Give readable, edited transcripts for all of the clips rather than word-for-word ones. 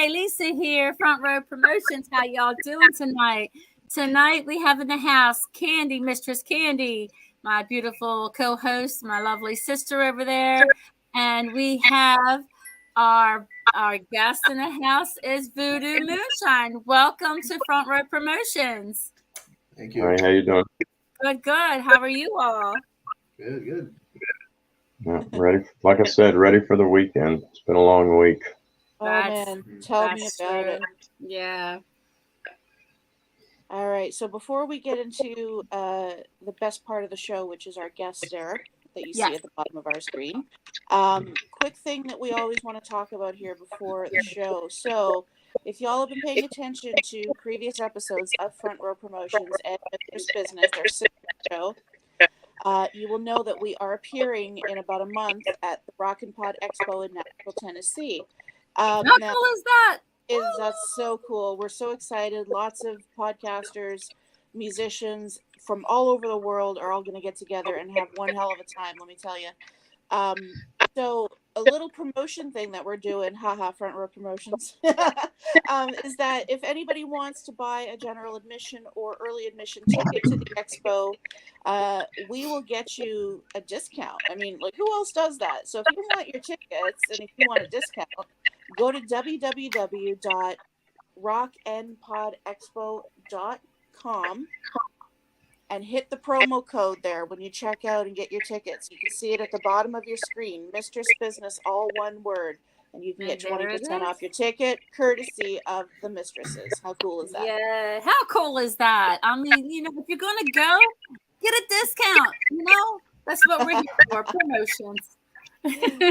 Hi, Lisa here, Front Row Promotions. How y'all doing tonight? Tonight we have in the house Kandi, Mistress Kandi, my beautiful co-host, my lovely sister over there, and we have our guest in the house is Voodoo Moonshine. Welcome to Front Row Promotions. Thank you. All right, how you doing? Good, good. How are you all? Good. Yeah, ready? Like I said, ready for the weekend. It's been a long week. Oh man, tell me about it. Yeah. All right, so before we get into the best part of the show, which is our guest there that you see at the bottom of our screen, quick thing that we always want to talk about here before the show. So if y'all have been paying attention to previous episodes of Front Row Promotions and Mistress Business, our sister show, you will know that we are appearing in about a month at the Rock and Pod Expo in Nashville, Tennessee. How cool is that? That's so cool. We're so excited. Lots of podcasters, musicians from all over the world are all going to get together and have one hell of a time, let me tell you. So a little promotion thing that we're doing, haha, Front Row Promotions, is that if anybody wants to buy a general admission or early admission ticket to the expo, we will get you a discount. I mean, like, who else does that? So if you want your tickets and if you want a discount, go to www.rockandpodexpo.com and hit the promo code there when you check out and get your tickets. You can see it at the bottom of your screen, Mistress Business, all one word. And you can get 20% off your ticket, courtesy of the Mistresses. How cool is that? Yeah, how cool is that? I mean, you know, if you're going to go, get a discount, you know? That's what we're here for, promotions.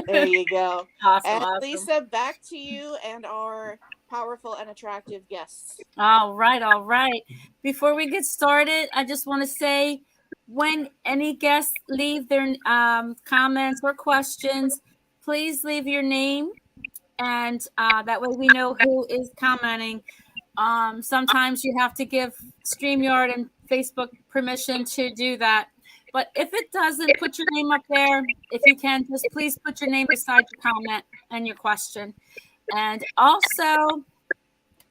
There you go. Awesome. Lisa, back to you and our powerful and attractive guests. All right. Before we get started, I just want to say, when any guests leave their comments or questions, please leave your name, and that way we know who is commenting. Sometimes you have to give StreamYard and Facebook permission to do that. But if it doesn't, put your name up there. If you can, just please put your name beside your comment and your question. And also,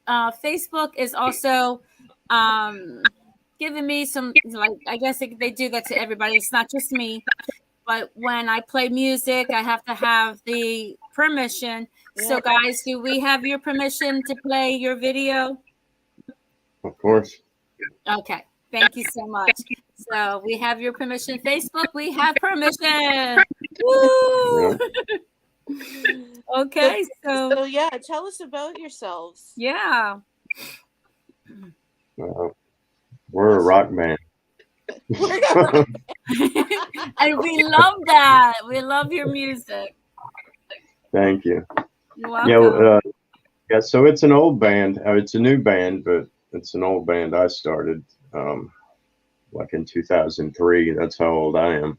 Facebook is also giving me some, like, I guess they do that to everybody. It's not just me. But when I play music, I have to have the permission. Yeah. So, guys, do we have your permission to play your video? Of course. Okay. Thank you so much. So we have your permission. Facebook, we have permission. Woo! Okay, so yeah, tell us about yourselves. Yeah. We're a rock band. And we love that. We love your music. Thank you. You're welcome. Yeah, so it's an old band. It's a new band, but it's an old band I started. Like in 2003, that's how old I am.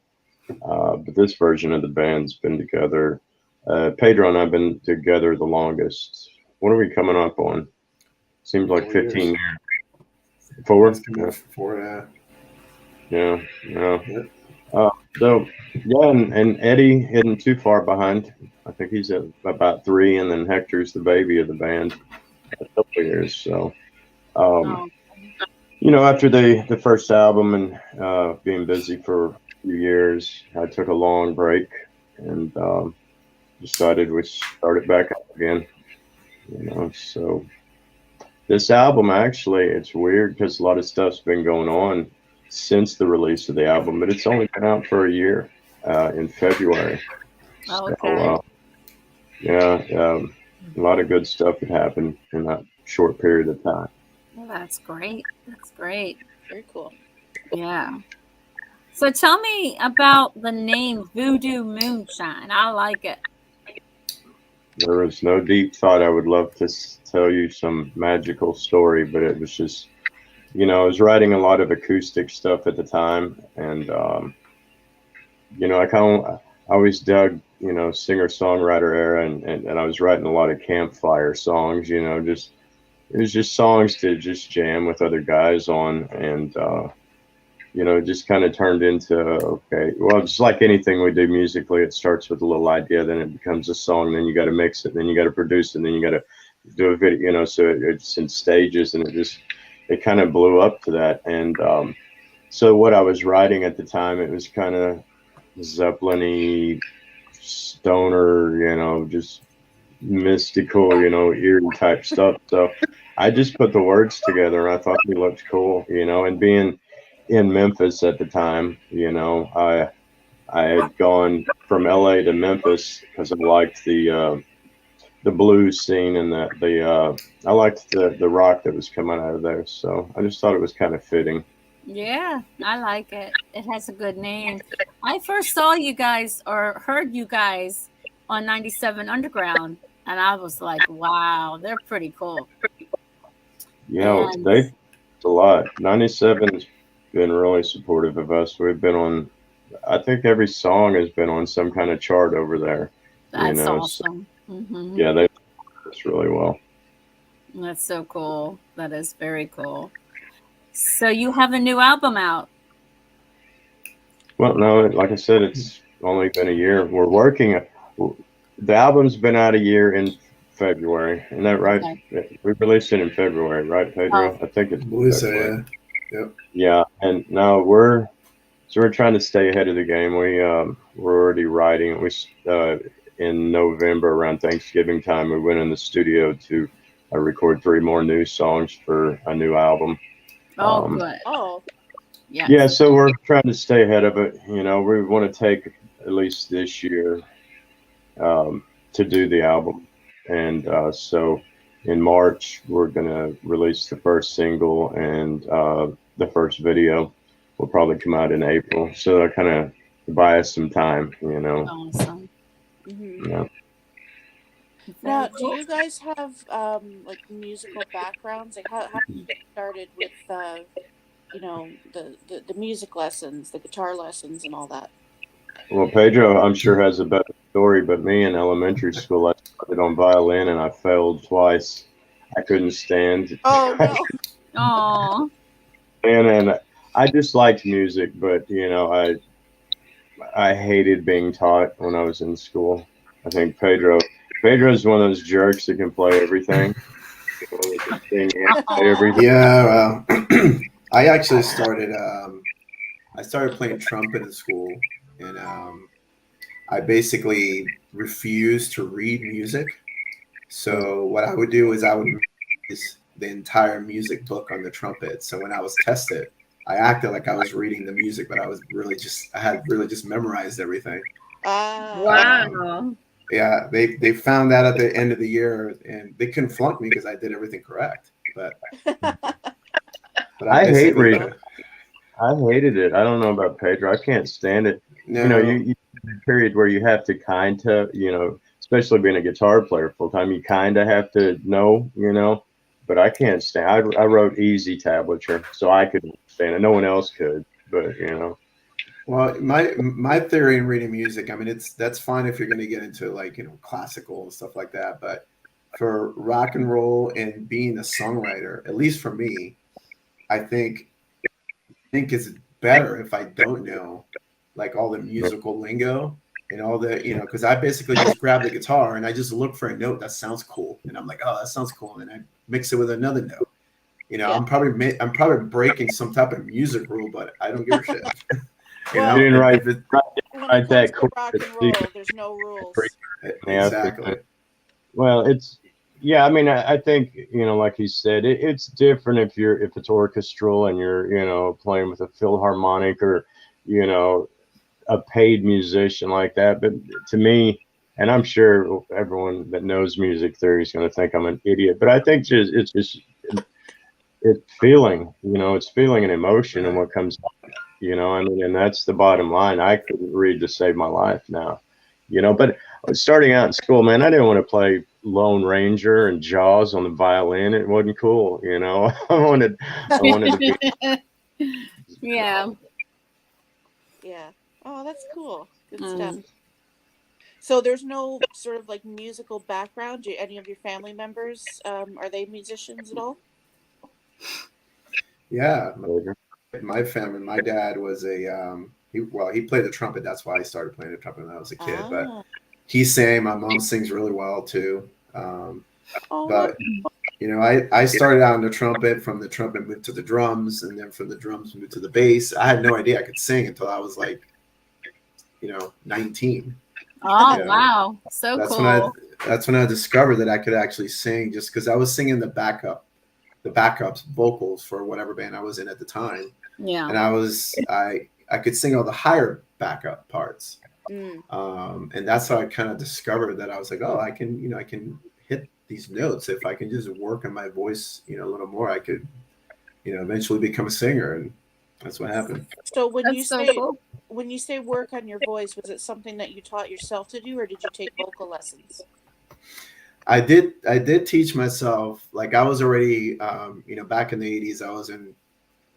But this version of the band's been together. Pedro and I've been together the longest. What are we coming up on? Seems like 15 years. 4? Yeah. 4, yeah. So, yeah, and Eddie isn't too far behind. I think he's at about 3, and then Hector's the baby of the band a couple of years. So, you know, after the first album and being busy for a few years, I took a long break and decided we started back up again. You know, so this album, actually, it's weird because a lot of stuff's been going on since the release of the album, but it's only been out for a year in February. Okay. So, a lot of good stuff had happened in that short period of time. Well, that's great. That's great. Very cool. Yeah. So tell me about the name Voodoo Moonshine. I like it. There was no deep thought. I would love to tell you some magical story, but it was just, you know, I was writing a lot of acoustic stuff at the time, and you know, I always dug, you know, singer-songwriter era, and I was writing a lot of campfire songs, you know, it was just songs to just jam with other guys on, and you know, it just kind of turned into, okay, well, just like anything we do musically, it starts with a little idea, then it becomes a song, then you got to mix it, then you got to produce it, then you got to do a video, you know, so it's in stages, and it kind of blew up to that. And so what I was writing at the time, it was kind of Zeppelin-y, stoner, you know, just mystical, you know, eerie type stuff. So I just put the words together, and I thought it looked cool, you know. And being in Memphis at the time, you know, I had gone from LA to Memphis because I liked the blues scene, and I liked the rock that was coming out of there. So I just thought it was kind of fitting. Yeah, I like it. It has a good name. I first saw you guys or heard you guys on 97 Underground, and I was like, wow, they're pretty cool. Yeah, And they a lot. 97's been really supportive of us. We've been on, I think every song has been on some kind of chart over there. You that's know, so, awesome. yeah, they do us really well. That's so cool. That is very cool. So you have a new album out. Well, no, like I said, it's only been a year. We're working. The album's been out a year in February. Isn't that right? Okay. We released it in February, right, Pedro? I think it's I believe so, February. yeah. Yep. Yeah, and now we're trying to stay ahead of the game. We're already writing. In November around Thanksgiving time, we went in the studio to record 3 more new songs for a new album. Oh, good. Oh, Yes. Yeah, so we're trying to stay ahead of it. You know, we want to take at least this year to do the album, and so in March we're gonna release the first single, and the first video will probably come out in April. So that kind of buy us some time, you know. Awesome. Yeah. now do you guys have like musical backgrounds? Like how did you get started with you know the music lessons, the guitar lessons, and all that? Well, Pedro, I'm sure has a better story, but me in elementary school, I started on violin and I failed twice. I couldn't stand. Oh no. Oh, And I just liked music, but you know, I hated being taught when I was in school. I think Pedro's one of those jerks that can play everything. You know, he can sing and play everything. Yeah, well, I actually started. I started playing trumpet in school, and I basically refused to read music. So what I would do is I would memorize the entire music book on the trumpet. So when I was tested, I acted like I was reading the music, but I had really just memorized everything. wow. Yeah, they found that at the end of the year, and they couldn't flunk me because I did everything correct. But I hate basically- reading. I hated it. I don't know about Pedro. I can't stand it. No, You know, you period where you have to kind of, you know, especially being a guitar player full time, you kind of have to know, you know. But I can't stand. I wrote easy tablature, so I could stand it. No one else could, but you know. well, my theory in reading music, I mean, that's fine if you're going to get into like classical and stuff like that, but for rock and roll and being a songwriter, at least for me, I think it's better if I don't know like all the musical lingo and all the because I basically just grab the guitar and I just look for a note that sounds cool, and I'm like, oh, that sounds cool, and then I mix it with another note. Yeah. I'm probably breaking some type of music rule, but I don't give a shit. Well, You didn't write when Right, it that comes to cool- rock and roll, there's no rules. Exactly. Well, I mean, I think, you know, like he said, it's different if it's orchestral and you're, you know, playing with a philharmonic or, you know, a paid musician like that. But to me, and I'm sure everyone that knows music theory is going to think I'm an idiot, but I think it's feeling, you know, it's feeling an emotion and what comes out, you know, I mean, and that's the bottom line. I couldn't read to save my life now, you know, but starting out in school, man, I didn't want to play Lone Ranger and Jaws on the violin. It wasn't cool, you know. I wanted to be. Yeah. Yeah. Oh, that's cool. Good Mm. stuff. So there's no sort of like musical background. Do any of your family members are they musicians at all? Yeah, my family. My dad was he played the trumpet. That's why I started playing the trumpet when I was a kid. But he sang. My mom sings really well too. Oh, But you know, I started out on the trumpet. From the trumpet moved to the drums, and then from the drums moved to the bass. I had no idea I could sing until I was like, 19. Oh, You know, wow. So that's when cool. I discovered that I could actually sing, just because I was singing the backups vocals for whatever band I was in at the time, Yeah. and I could sing all the higher backup parts. mm. And that's how I kind of discovered that I was like, oh, I can hit these notes. If I can just work on my voice, a little more, I could, eventually become a singer. And that's what happened. So when That's you so say cool. when you say work on your voice, was it something that you taught yourself to do, or did you take vocal lessons? I did teach myself. Like, I was already, back in the 80s, I was in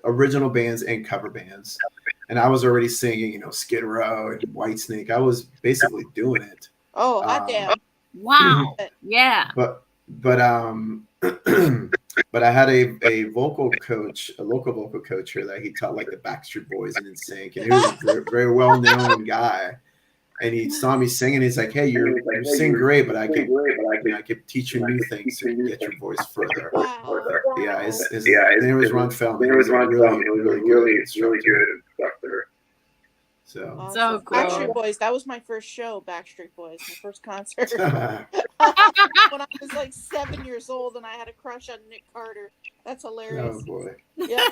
original bands and cover bands. And I was already singing, Skid Row and Whitesnake. I was basically doing it. Oh, hot damn! Wow. Yeah. But but I had a vocal coach, a local vocal coach here, that he taught like the Backstreet Boys and NSYNC, and he was a very, very well known guy. And he saw me singing. He's like, "Hey, you sing great, but I could teach you new things to get your voice further." Wow. Yeah, his name was Ron Feldman. He was a really, really good instructor. So Awesome. So cool. Backstreet Boys. That was my first show. Backstreet Boys, my first concert. When I was like 7 years old, and I had a crush on Nick Carter. That's hilarious. oh boy. Yeah.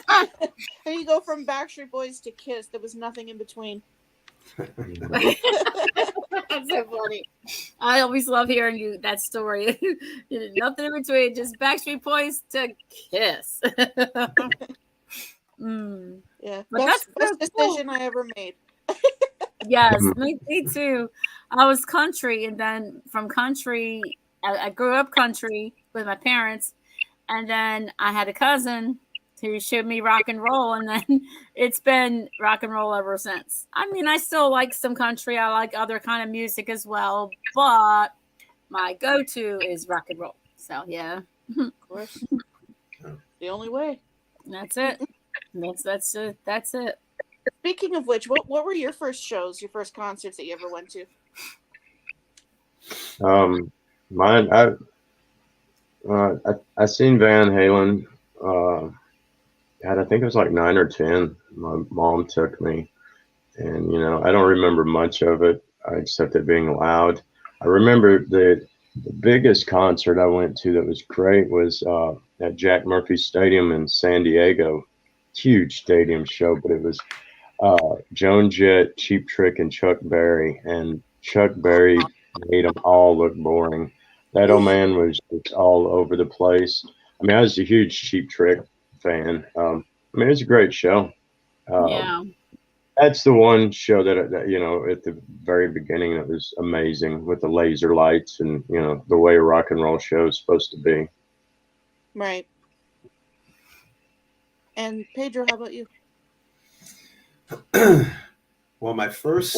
And you go from Backstreet Boys to Kiss. There was nothing in between. That's so funny. I always love hearing that story. Nothing in between, just Backstreet Boys to Kiss. Yeah. But Best that's so cool. decision I ever made. Yes, me too. I was country, and then from country, I grew up country with my parents, and then I had a cousin who showed me rock and roll, and then it's been rock and roll ever since. I mean, I still like some country. I like other kind of music as well, but my go-to is rock and roll. So yeah, Of course. The only way. that's it. That's it. That's it. Speaking of which, what were your first shows, your first concerts that you ever went to? Mine, I seen Van Halen. I think it was like 9 or 10. My mom took me, and I don't remember much of it except it being loud. I remember the biggest concert I went to that was great was at Jack Murphy Stadium in San Diego. Huge stadium show, but it was Joan Jett, Cheap Trick, and Chuck Berry. And Chuck Berry made them all look boring. That old man was just all over the place. I mean, I was a huge Cheap Trick fan. I mean, it was a great show. Yeah. That's the one show that at the very beginning, that was amazing with the laser lights and the way a rock and roll show is supposed to be. Right. And Pedro, how about you? Well, my first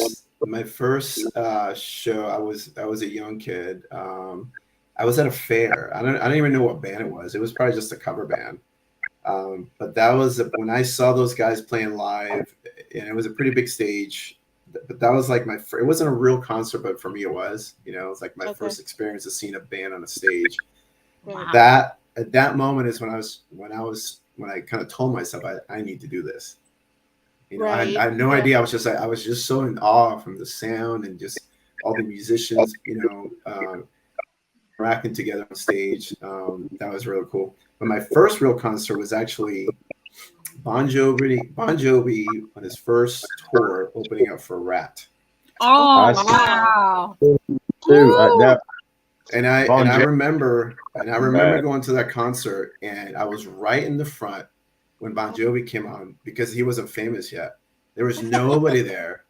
show, I was a young kid. I was at a fair. I don't even know what band it was. It was probably just a cover band. But that was when I saw those guys playing live, and it was a pretty big stage. But that was like it wasn't a real concert, but for me it was. It was like my first experience of seeing a band on a stage. Wow. That at that moment is when I kind of told myself I need to do this. Right. I had no idea. I was just so in awe from the sound and just all the musicians, racking together on stage. That was really cool. But my first real concert was actually Bon Jovi on his first tour, opening up for Rat. Oh, Wow. Woo! And I remember going to that concert, and I was right in the front when Bon Jovi came on, because he wasn't famous yet. There was nobody there.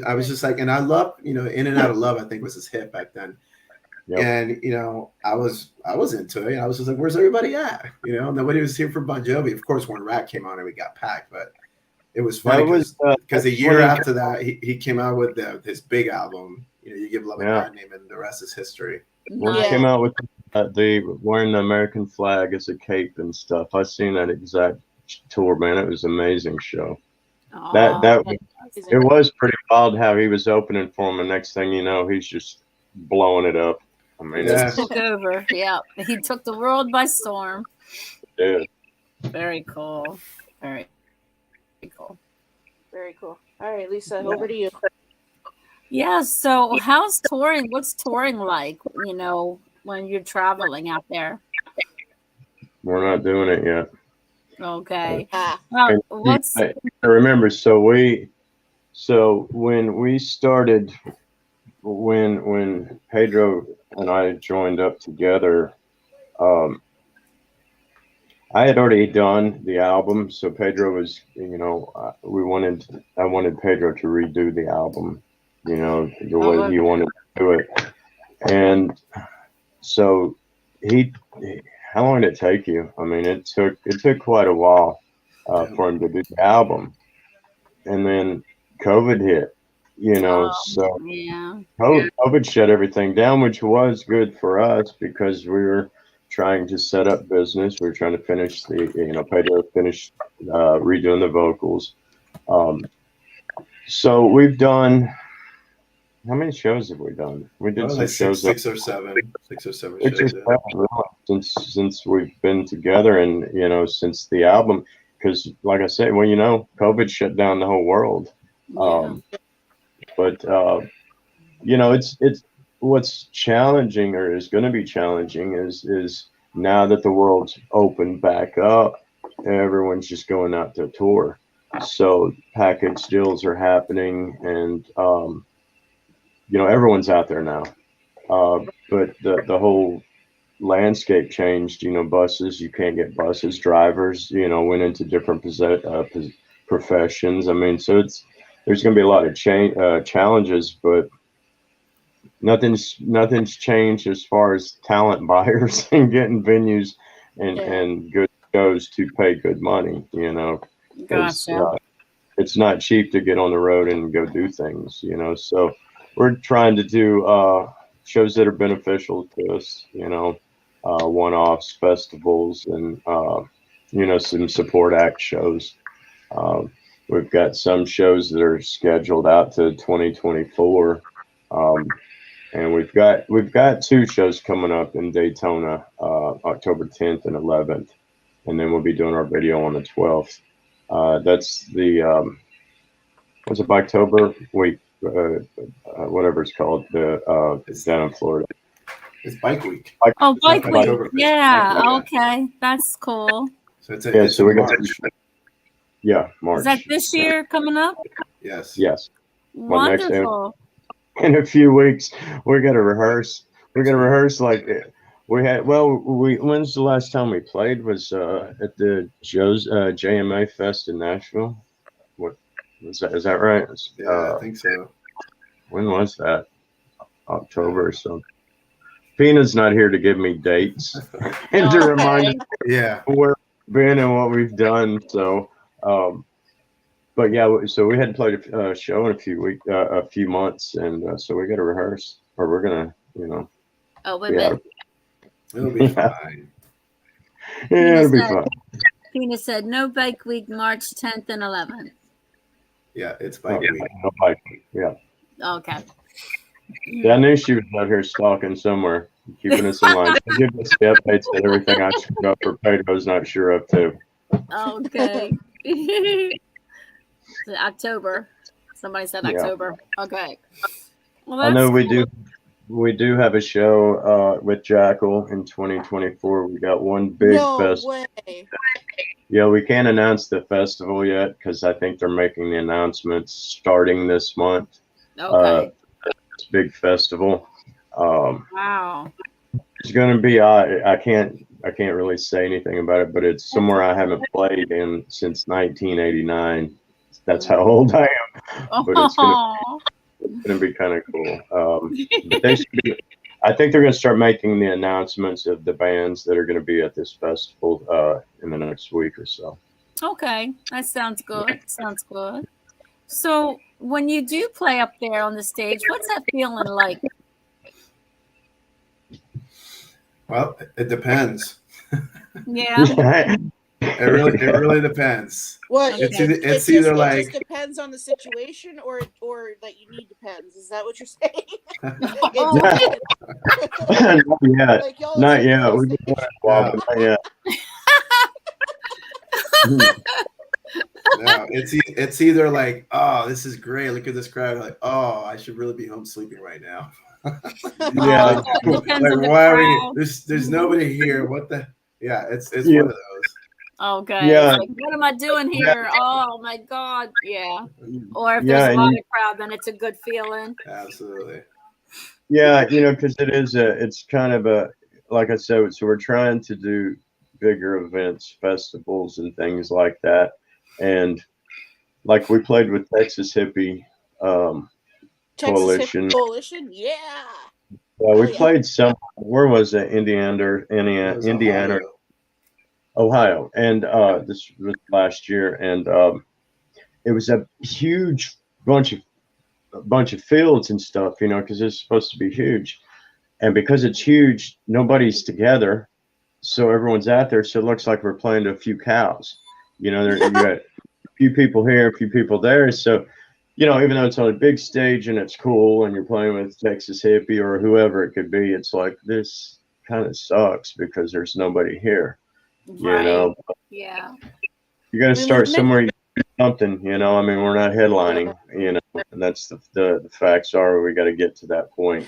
I was just like, and I love, In and Out of Love, I think was his hit back then. Yep. And I was into it. I was just like, where's everybody at? Nobody was here for Bon Jovi. Of course, when Rat came on, and we got packed. But it was funny because a year after that, he came out with his big album. You Give Love a Bad Name, and the rest is history. When he came out with wearing the American flag as a cape and stuff, I seen that exact tour, man. It was an amazing show. It was pretty wild how he was opening for him, and next thing you know, he's just blowing it up. I mean, Yeah. it's Took over. Yeah, he took the world by storm. dead. Very cool. Very cool. Very cool. All right, Lisa, over to you. Yeah. So, how's touring? What's touring like? You know, when you're traveling out there. We're not doing it yet. Okay. Ah, Well, And what's I remember. So when we started, when Pedro and I joined up together, um, I had already done the album. So Pedro was, I wanted Pedro to redo the album, the way he wanted to do it. And so he, how long did it take you? I mean, it took quite a while for him to do the album, and then COVID hit. So yeah. COVID shut everything down, which was good for us because we were trying to set up business. We were trying to finish Pedro finished redoing the vocals. So we've done. How many shows have we done? We did some like shows. six or seven shows. Really, since we've been together, and since the album, because like I said, well, COVID shut down the whole world. Yeah. But it's what's challenging, or is going to be challenging, is now that the world's opened back up, everyone's just going out to tour. So package deals are happening, and everyone's out there now. But the whole landscape changed. Buses, you can't get buses. Drivers, went into different professions. I mean, so there's going to be a lot of challenges, but nothing's changed as far as talent buyers and getting venues and good shows to pay good money. Gotcha. It's not cheap to get on the road and go do things. So we're trying to do shows that are beneficial to us. One-offs, festivals, and some support act shows. We've got some shows that are scheduled out to 2024, and we've got two shows coming up in Daytona, October 10th and 11th, and then we'll be doing our video on the 12th. That's the was it October week, whatever it's called, it's down in Florida. It's Bike Week. Oh, Bike Week. Yeah. Bike Week. Okay. That's cool. So it's so we got March. March. Is that this year coming up? Yes. Wonderful. In a few weeks, we're gonna rehearse. We're gonna rehearse like we had. Well, when's the last time we played? Was at the JMA Fest in Nashville. What was that? Is that right? Yeah, I think so. When was that? October or something. Pina's not here to give me dates and to remind me where we've been and what we've done. So, but yeah, so we hadn't played a show in a few months, and so we got to rehearse, or we're gonna, Oh, wait a minute. It'll be fine. Yeah, it'll be fun. Pina said no Bike Week, March 10th and 11th. Yeah, it's Bike Week. No Bike Week. Yeah. Okay. Yeah, I knew she was out here stalking somewhere, keeping us in line. She gives us the updates that everything I screwed up for Pedro's not sure up to. Okay. October. Somebody said October. Okay. Well, I know we do have a show with Jackal in 2024. We got one big festival. Way. Yeah, we can't announce the festival yet because I think they're making the announcements starting this month. Okay. This big festival. Wow. It's going to be. I can't really say anything about it, but it's somewhere I haven't played in since 1989. That's how old I am. But it's going to be kind of cool. But I think they're going to start making the announcements of the bands that are going to be at this festival in the next week or so. Okay, that sounds good. Sounds good. So when you do play up there on the stage, what's that feeling like? Well, it depends. Yeah. It it really depends. What It's Okay. either it like just depends on the situation, or that you need depends. Is that what you're saying? Oh, It depends. Not yet. Like y'all Not are yet. single We stage. just want to swap, but not yet. no, it's either like, oh, this is great. Look at this crowd. Like, oh, I should really be home sleeping right now. Yeah. Oh, it depends on Like, the why are we? crowd. There's nobody here. What the? Yeah, it's Yeah. one of those. Okay. Yeah. It's like, what am I doing here? Oh my God. Yeah. Or if Yeah, there's a and lot you, of crowd, then it's a good feeling. Absolutely. yeah, because it's kind of like I said, so we're trying to do bigger events, festivals, and things like that, and like we played with Texas Hippie Texas Hip Coalition. Coalition, yeah. Yeah, we Oh yeah. played some. Where was it? It was Indiana, Ohio. Ohio, and this was last year, and it was a huge bunch of fields and stuff, because it's supposed to be huge, and because it's huge, nobody's together, so everyone's out there, so it looks like we're playing to a few cows. You got a few people here, a few people there, so even though it's on a big stage and it's cool, and you're playing with Texas Hippie or whoever it could be, it's like this kind of sucks because there's nobody here. Right. Yeah. You got to We start mentioned somewhere. Something, I mean, we're not headlining, and that's the facts are we got to get to that point.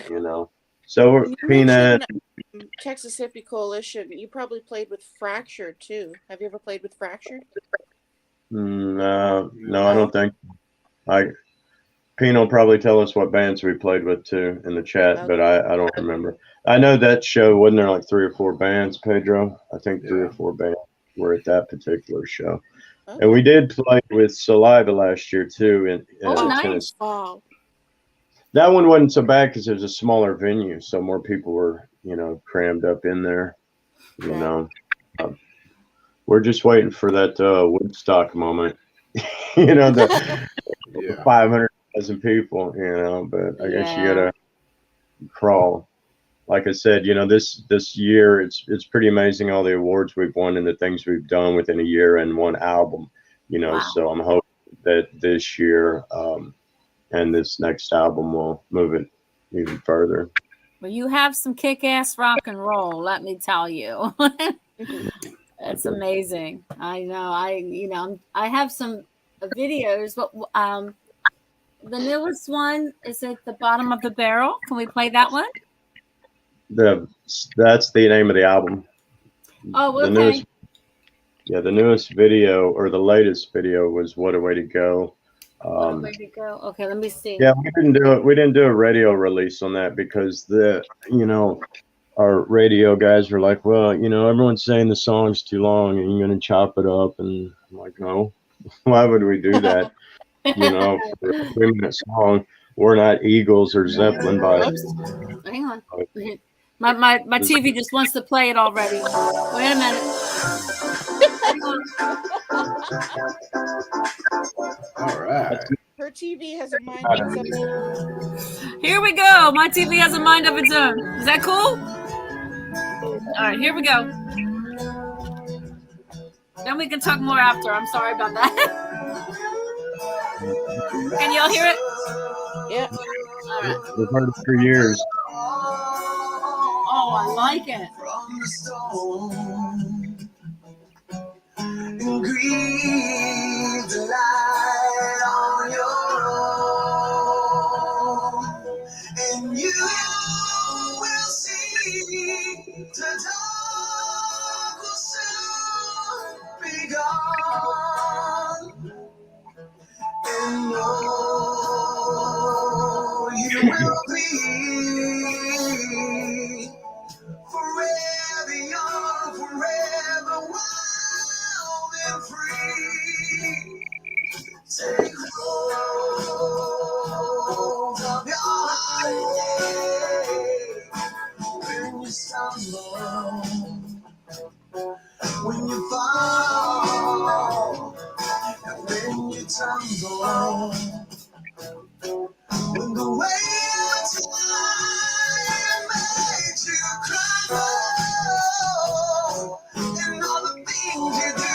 So we're you Peanut. mentioned Texas Hippie Coalition. You probably played with Fractured too. Have you ever played with Fractured? No, I don't think. Pino will probably tell us what bands we played with too in the chat, Okay. but I don't remember. I know that show wasn't there like 3 or 4 bands, Pedro. I think 3 or 4 bands were at that particular show. Okay. And we did play with Saliva last year too in Oh, nice. Tennessee. Wow. That one wasn't so bad because it was a smaller venue, so more people were, crammed up in there. We're just waiting for that Woodstock moment. The 500,000 people. But I guess you gotta crawl. Like I said, this year it's pretty amazing all the awards we've won and the things we've done within a year and one album. Wow. So I'm hoping that this year and this next album will move it even further. Well, you have some kick-ass rock and roll, let me tell you. It's amazing. I know. I have some videos, but the newest one is at the bottom of the barrel. Can we play that one? That's the name of the album. Oh, okay. The newest video or the latest video was "What a Way to Go." What a way to go. Okay, let me see. Yeah, we didn't do it. We didn't do a radio release on that because our radio guys were like, well, everyone's saying the song's too long and you're going to chop it up. And I'm like, no, why would we do that? For a 3-minute song, we're not Eagles or Zeppelin by. Hang on. My TV just wants to play it already. Wait a minute. All right. Her TV has a mind of its own. Here we go. My TV has a mind of its own. Is that cool? All right, here we go. Then we can talk more after. I'm sorry about that. Can y'all hear it? Yeah. All right. We've heard it for years. Oh, I like it. Grieve the light on your own, and you will see the dark will soon be gone, and you will be forever young, forever wild and free. Take hold of your heart, when you stumble, when you fall, and when you tumble, when the weight of time makes you crumble, and all the things you do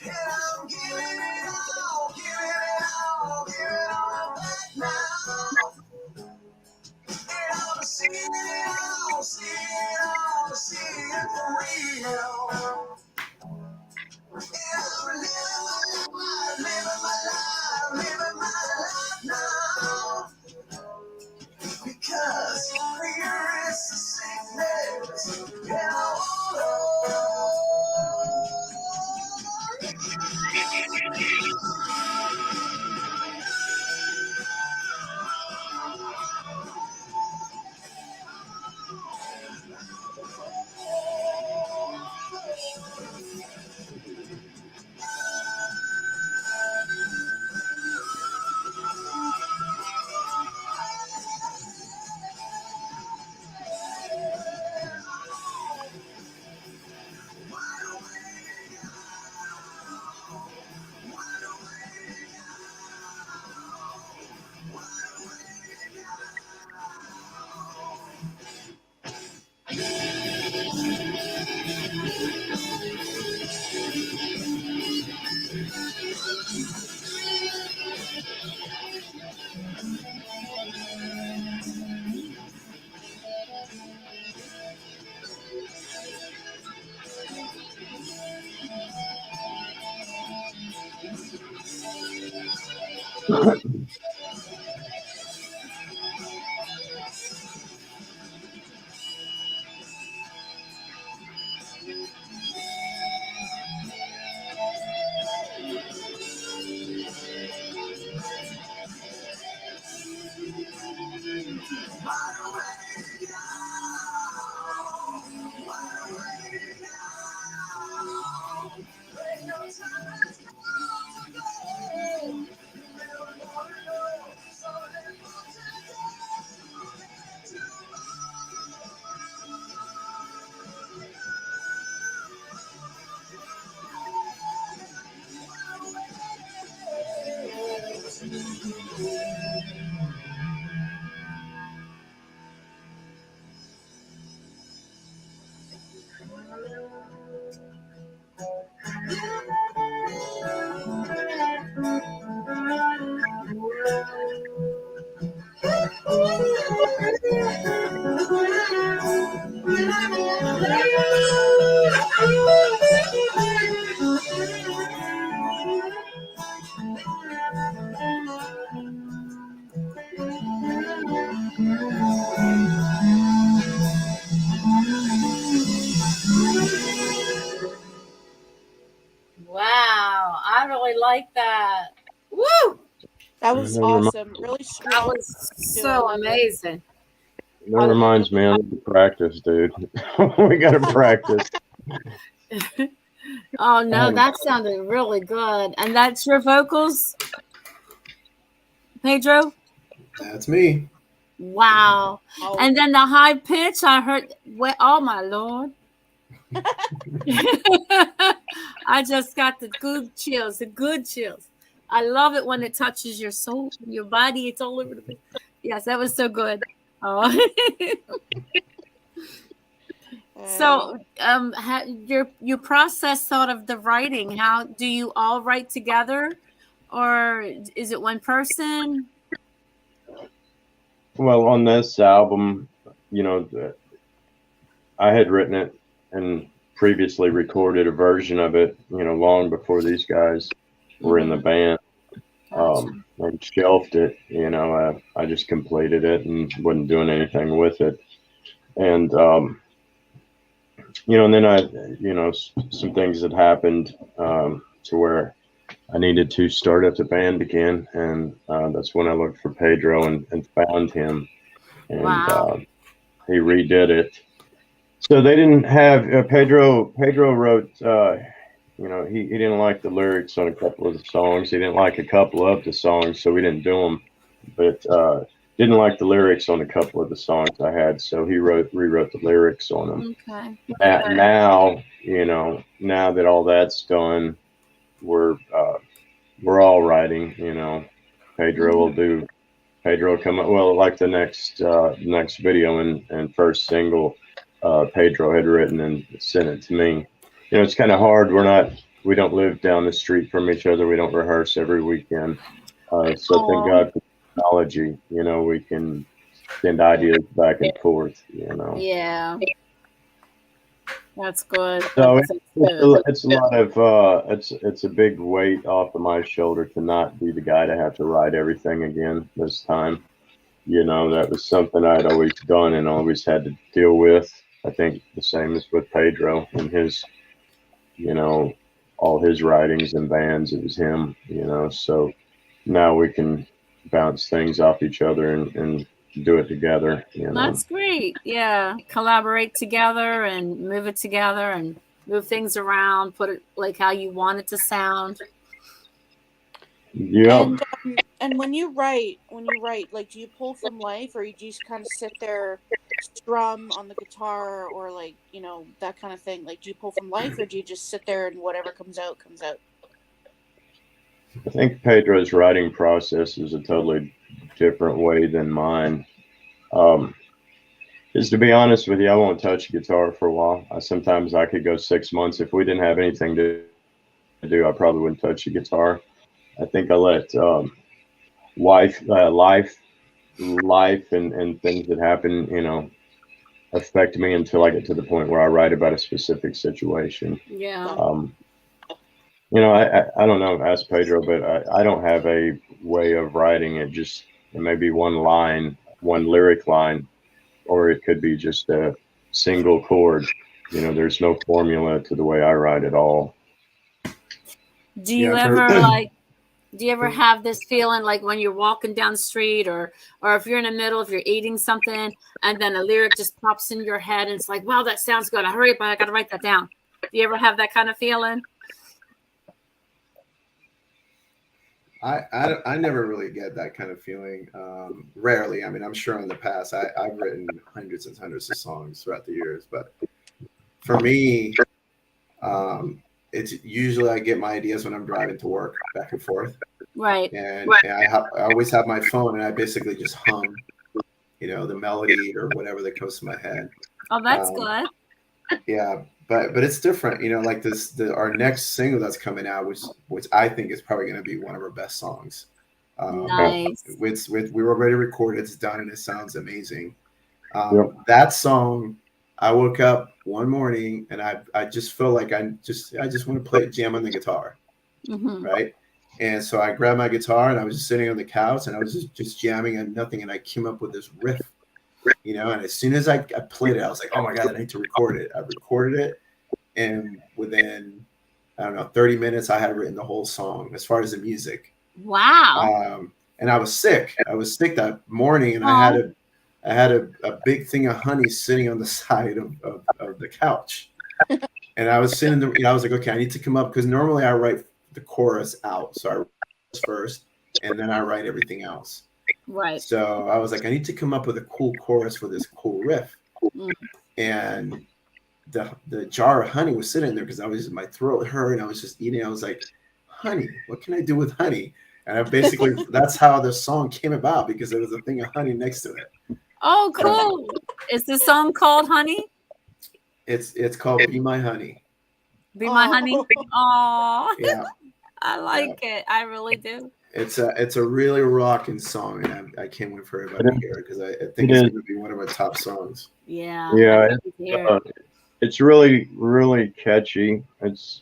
And I'm giving it all, giving it all, giving it all back now. And I'm seeing it all, seeing it all, seeing it for real. And I'm living my life now. Because fear is a sickness, and I Wow, I really like that. Woo! That was Never awesome. Really That strong. was too. I so love it. amazing. That reminds me, I need to practice, dude. We got to practice. Oh no, that sounded really good. And that's your vocals, Pedro? That's me. Wow. Oh, And then the high pitch, I heard, oh my Lord. I just got the good chills, the good chills. I love it when it touches your soul, your body. It's all over the place. Yes, that was so good. Oh. So, your process sort of the writing. How do you all write together, or is it one person? Well, on this album, you know, I had written it and previously recorded a version of it, you know, long before these guys were in the band. Gotcha. And shelved it, you know. I just completed it and wasn't doing anything with it. And you know, and then you know, some things had happened to where I needed to start up the band again, and that's when I looked for Pedro and found him, and Wow. he redid it. So they didn't have Pedro. Pedro wrote. You know, he didn't like the lyrics on a couple of the songs. He didn't like a couple of the songs, so we didn't do them. But didn't like the lyrics on a couple of the songs I had, so he rewrote the lyrics on them. Okay. Now, you know, now that all that's done, we're all writing. You know, Pedro will do. Pedro will come up. Well, like the next video and first single, Pedro had written and sent it to me. it's kind of hard. We don't live down the street from each other. We don't rehearse every weekend. So thank Oh, God for technology. We can send ideas back and forth. yeah, that's good. So That's good. it's a lot of it's a big weight off of my shoulder to not be the guy to have to write everything again this time. That was something I'd always done and always had to deal with. I think the same as with Pedro and his, you know, all his writings and bands. It was him. So now we can bounce things off each other and do it together. That's great. Yeah, collaborate together and move it together and move things around. Put it like how you want it to sound. Yeah. And when you write, like, do you pull from life, or you just kind of sit there, strum on the guitar, or like, that kind of thing? Like, do you pull from life, or do you just sit there and whatever comes out comes out? I think Pedro's writing process is a totally different way than mine. Is to be honest with you, I won't touch a guitar for a while. Sometimes I could go 6 months if we didn't have anything to do. I probably wouldn't touch a guitar. I think I let life, and things that happen, affect me until I get to the point where I write about a specific situation. Yeah. I don't know, ask Pedro, but I don't have a way of writing it. Just it may be one line, one lyric line, or it could be just a single chord. There's no formula to the way I write at all. Do you Yeah, ever do you ever have this feeling like when you're walking down the street or if you're in the middle, if you're eating something and then a lyric just pops in your head and it's like, wow, that sounds good. Hurry up, I got to write that down. Do you ever have that kind of feeling? I never really get that kind of feeling. Rarely. I mean, I'm sure in the past I've written hundreds and hundreds of songs throughout the years, but for me, it's usually I get my ideas when I'm driving to work back and forth. Right. And I always have my phone and I basically just hum, the melody or whatever that comes to my head. Oh, that's good. Yeah, but it's different, like our next single that's coming out, which I think is probably going to be one of our best songs. Nice. We were already recorded, it's done, and it sounds amazing. Yep. That song, I woke up one morning and I just felt like I just want to play jam on the guitar, right? And so I grabbed my guitar and I was just sitting on the couch and I was just jamming on nothing, and I came up with this riff. And as soon as I played it, I was like, oh my God, I need to record it. I recorded it. And within, I don't know, 30 minutes, I had written the whole song as far as the music. Wow. And I was sick. I was sick that morning, and I had a big thing of honey sitting on the side of the couch. And I was sitting there, I was like, okay, I need to come up, because normally I write the chorus out. So I write first, and then I write everything else. Right. So I was like, I need to come up with a cool chorus for this cool riff. And the jar of honey was sitting there because my throat hurt and I was just eating. I was like, honey, what can I do with honey? And I basically, that's how the song came about, because there was a thing of honey next to it. Oh, cool. Is the song called Honey? It's called Be My Honey. Be My Honey? Oh, Yeah. I like it. I really do. It's a really rocking song, and I can't wait for everybody to hear it, because I think it's going to be one of my top songs. Yeah. Yeah. It's really, really catchy. It's,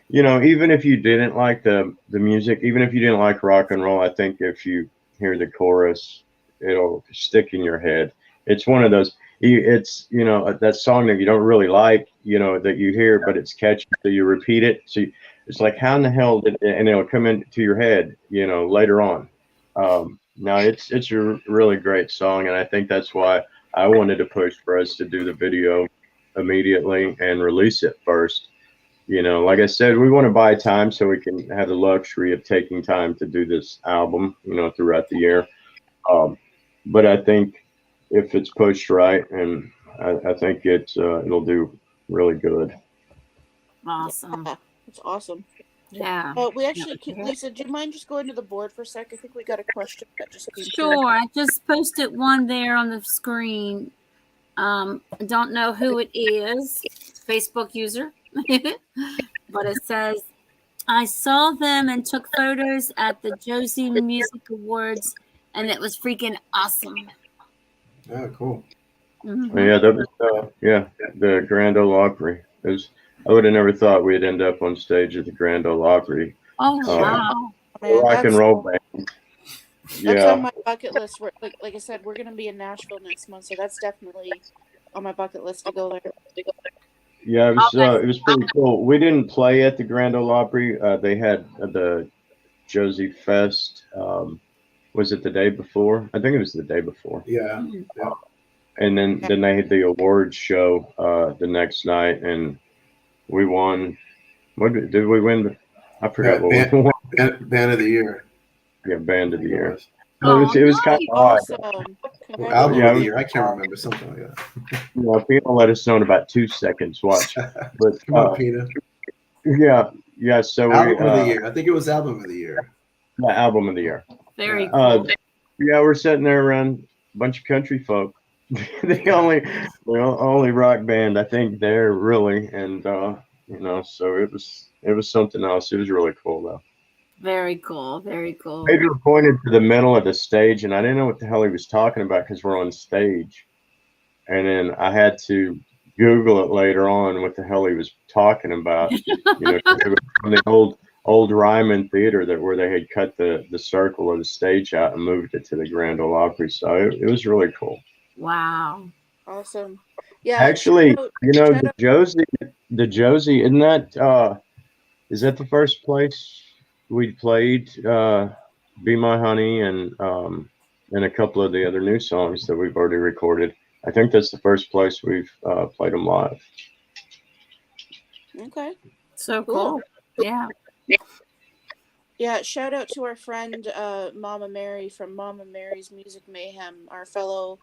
even if you didn't like the music, even if you didn't like rock and roll, I think if you hear the chorus, it'll stick in your head. It's one of those, it's, that song that you don't really like, that you hear, but it's catchy, so you repeat it. So it's like, how in the hell and it'll come into your head, later on. No, it's a really great song. And I think that's why I wanted to push for us to do the video immediately and release it first. Like I said, we want to buy time so we can have the luxury of taking time to do this album, throughout the year. But I think if it's pushed right, and I think it'll do really good. Awesome. That's awesome. Yeah. We actually, Lisa, do you mind just going to the board for a sec? I think we got a question that just came Sure. through. I just posted one there on the screen. I don't know who it is. Facebook user. But it says, I saw them and took photos at the Josie Music Awards, and it was freaking awesome. Oh, cool. Mhm. Yeah, that was the Grand Ole Opry. It was. I would have never thought we'd end up on stage at the Grand Ole Opry. Oh, Yeah. wow. Man, Rock and roll band. that's on Yeah, my bucket list. Like I said, we're gonna be in Nashville next month, so that's definitely on my bucket list to go there. yeah, it was pretty cool. We didn't play at the Grand Ole Opry. They had the Josie Fest. Was it the day before? I think it was the day before. Yeah. Yeah. And then they had the awards show the next night, and we won. What did we win? I forgot what we won. Band of the year. Yeah, band of the year. Oh, it was kind of odd. Awesome. Album Congratulations. of the year. I can't remember, something like that. You know, people let us know in about 2 seconds. Watch, but Come on, Pina. yeah. So Album of the year. I think it was album of the year. the album of the year. very cool. Yeah, we're sitting there around a bunch of country folk. the only rock band I think there really, and you know, so it was something else. It was really cool though. Very cool. Very cool. Pedro pointed to the middle of the stage, and I didn't know what the hell he was talking about because we're on stage, and then I had to Google it later on what the hell he was talking about. You know, 'cause it was from the old Ryman Theater where they had cut the circle of the stage out and moved it to the Grand Ole Opry. So it was really cool. Wow. Awesome. Yeah. Actually, shout out- you know, shout out- the Josie, isn't that is that the first place we played Be My Honey and a couple of the other new songs that we've already recorded? I think that's the first place we've played them live. Okay. So Cool. cool. Yeah. Yeah, shout out to our friend Mama Mary from Mama Mary's Music Mayhem, our fellow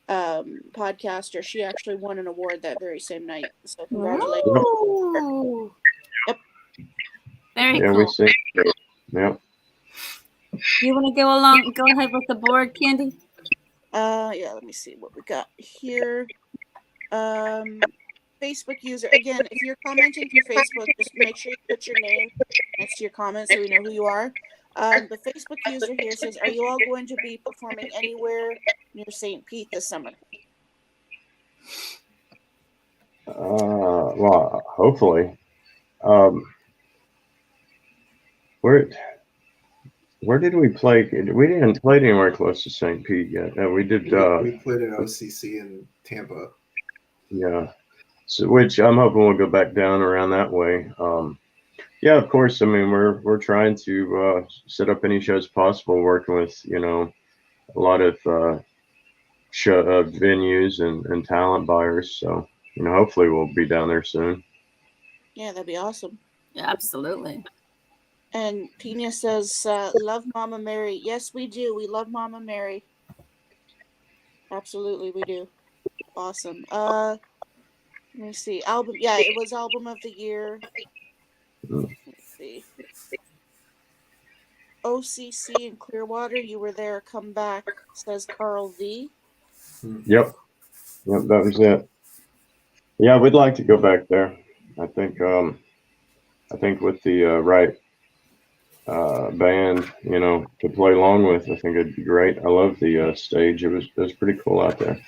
podcaster. She actually won an award that very same night. So congratulations. Ooh. Yep. Very Yeah, cool. we sing. Yeah. You want to go ahead with the board, Kandi? Yeah, let me see what we got here. Facebook user, again, if you're commenting through Facebook, just make sure you put your name next to your comment so we know who you are. The Facebook user here says, are you all going to be performing anywhere near St. Pete this summer? Well, hopefully. Where did we play? We didn't play anywhere close to St. Pete yet. We did. We played at OCC in Tampa. Yeah. So, which I'm hoping we'll go back down around that way. Yeah, of course. I mean, we're trying to set up any shows possible, working with a lot of venues and talent buyers. So hopefully we'll be down there soon. Yeah, that'd be awesome. Yeah, absolutely. And Pina says, love Mama Mary. Yes, we do. We love Mama Mary. Absolutely, we do. Awesome. Let me see. Album. Yeah, it was album of the year. Let's see. OCC in Clearwater. You were there. Come back, says Carl V. Yep, that was it. Yeah, we'd like to go back there. I think with the right band, to play along with, I think it'd be great. I love the stage. It was pretty cool out there.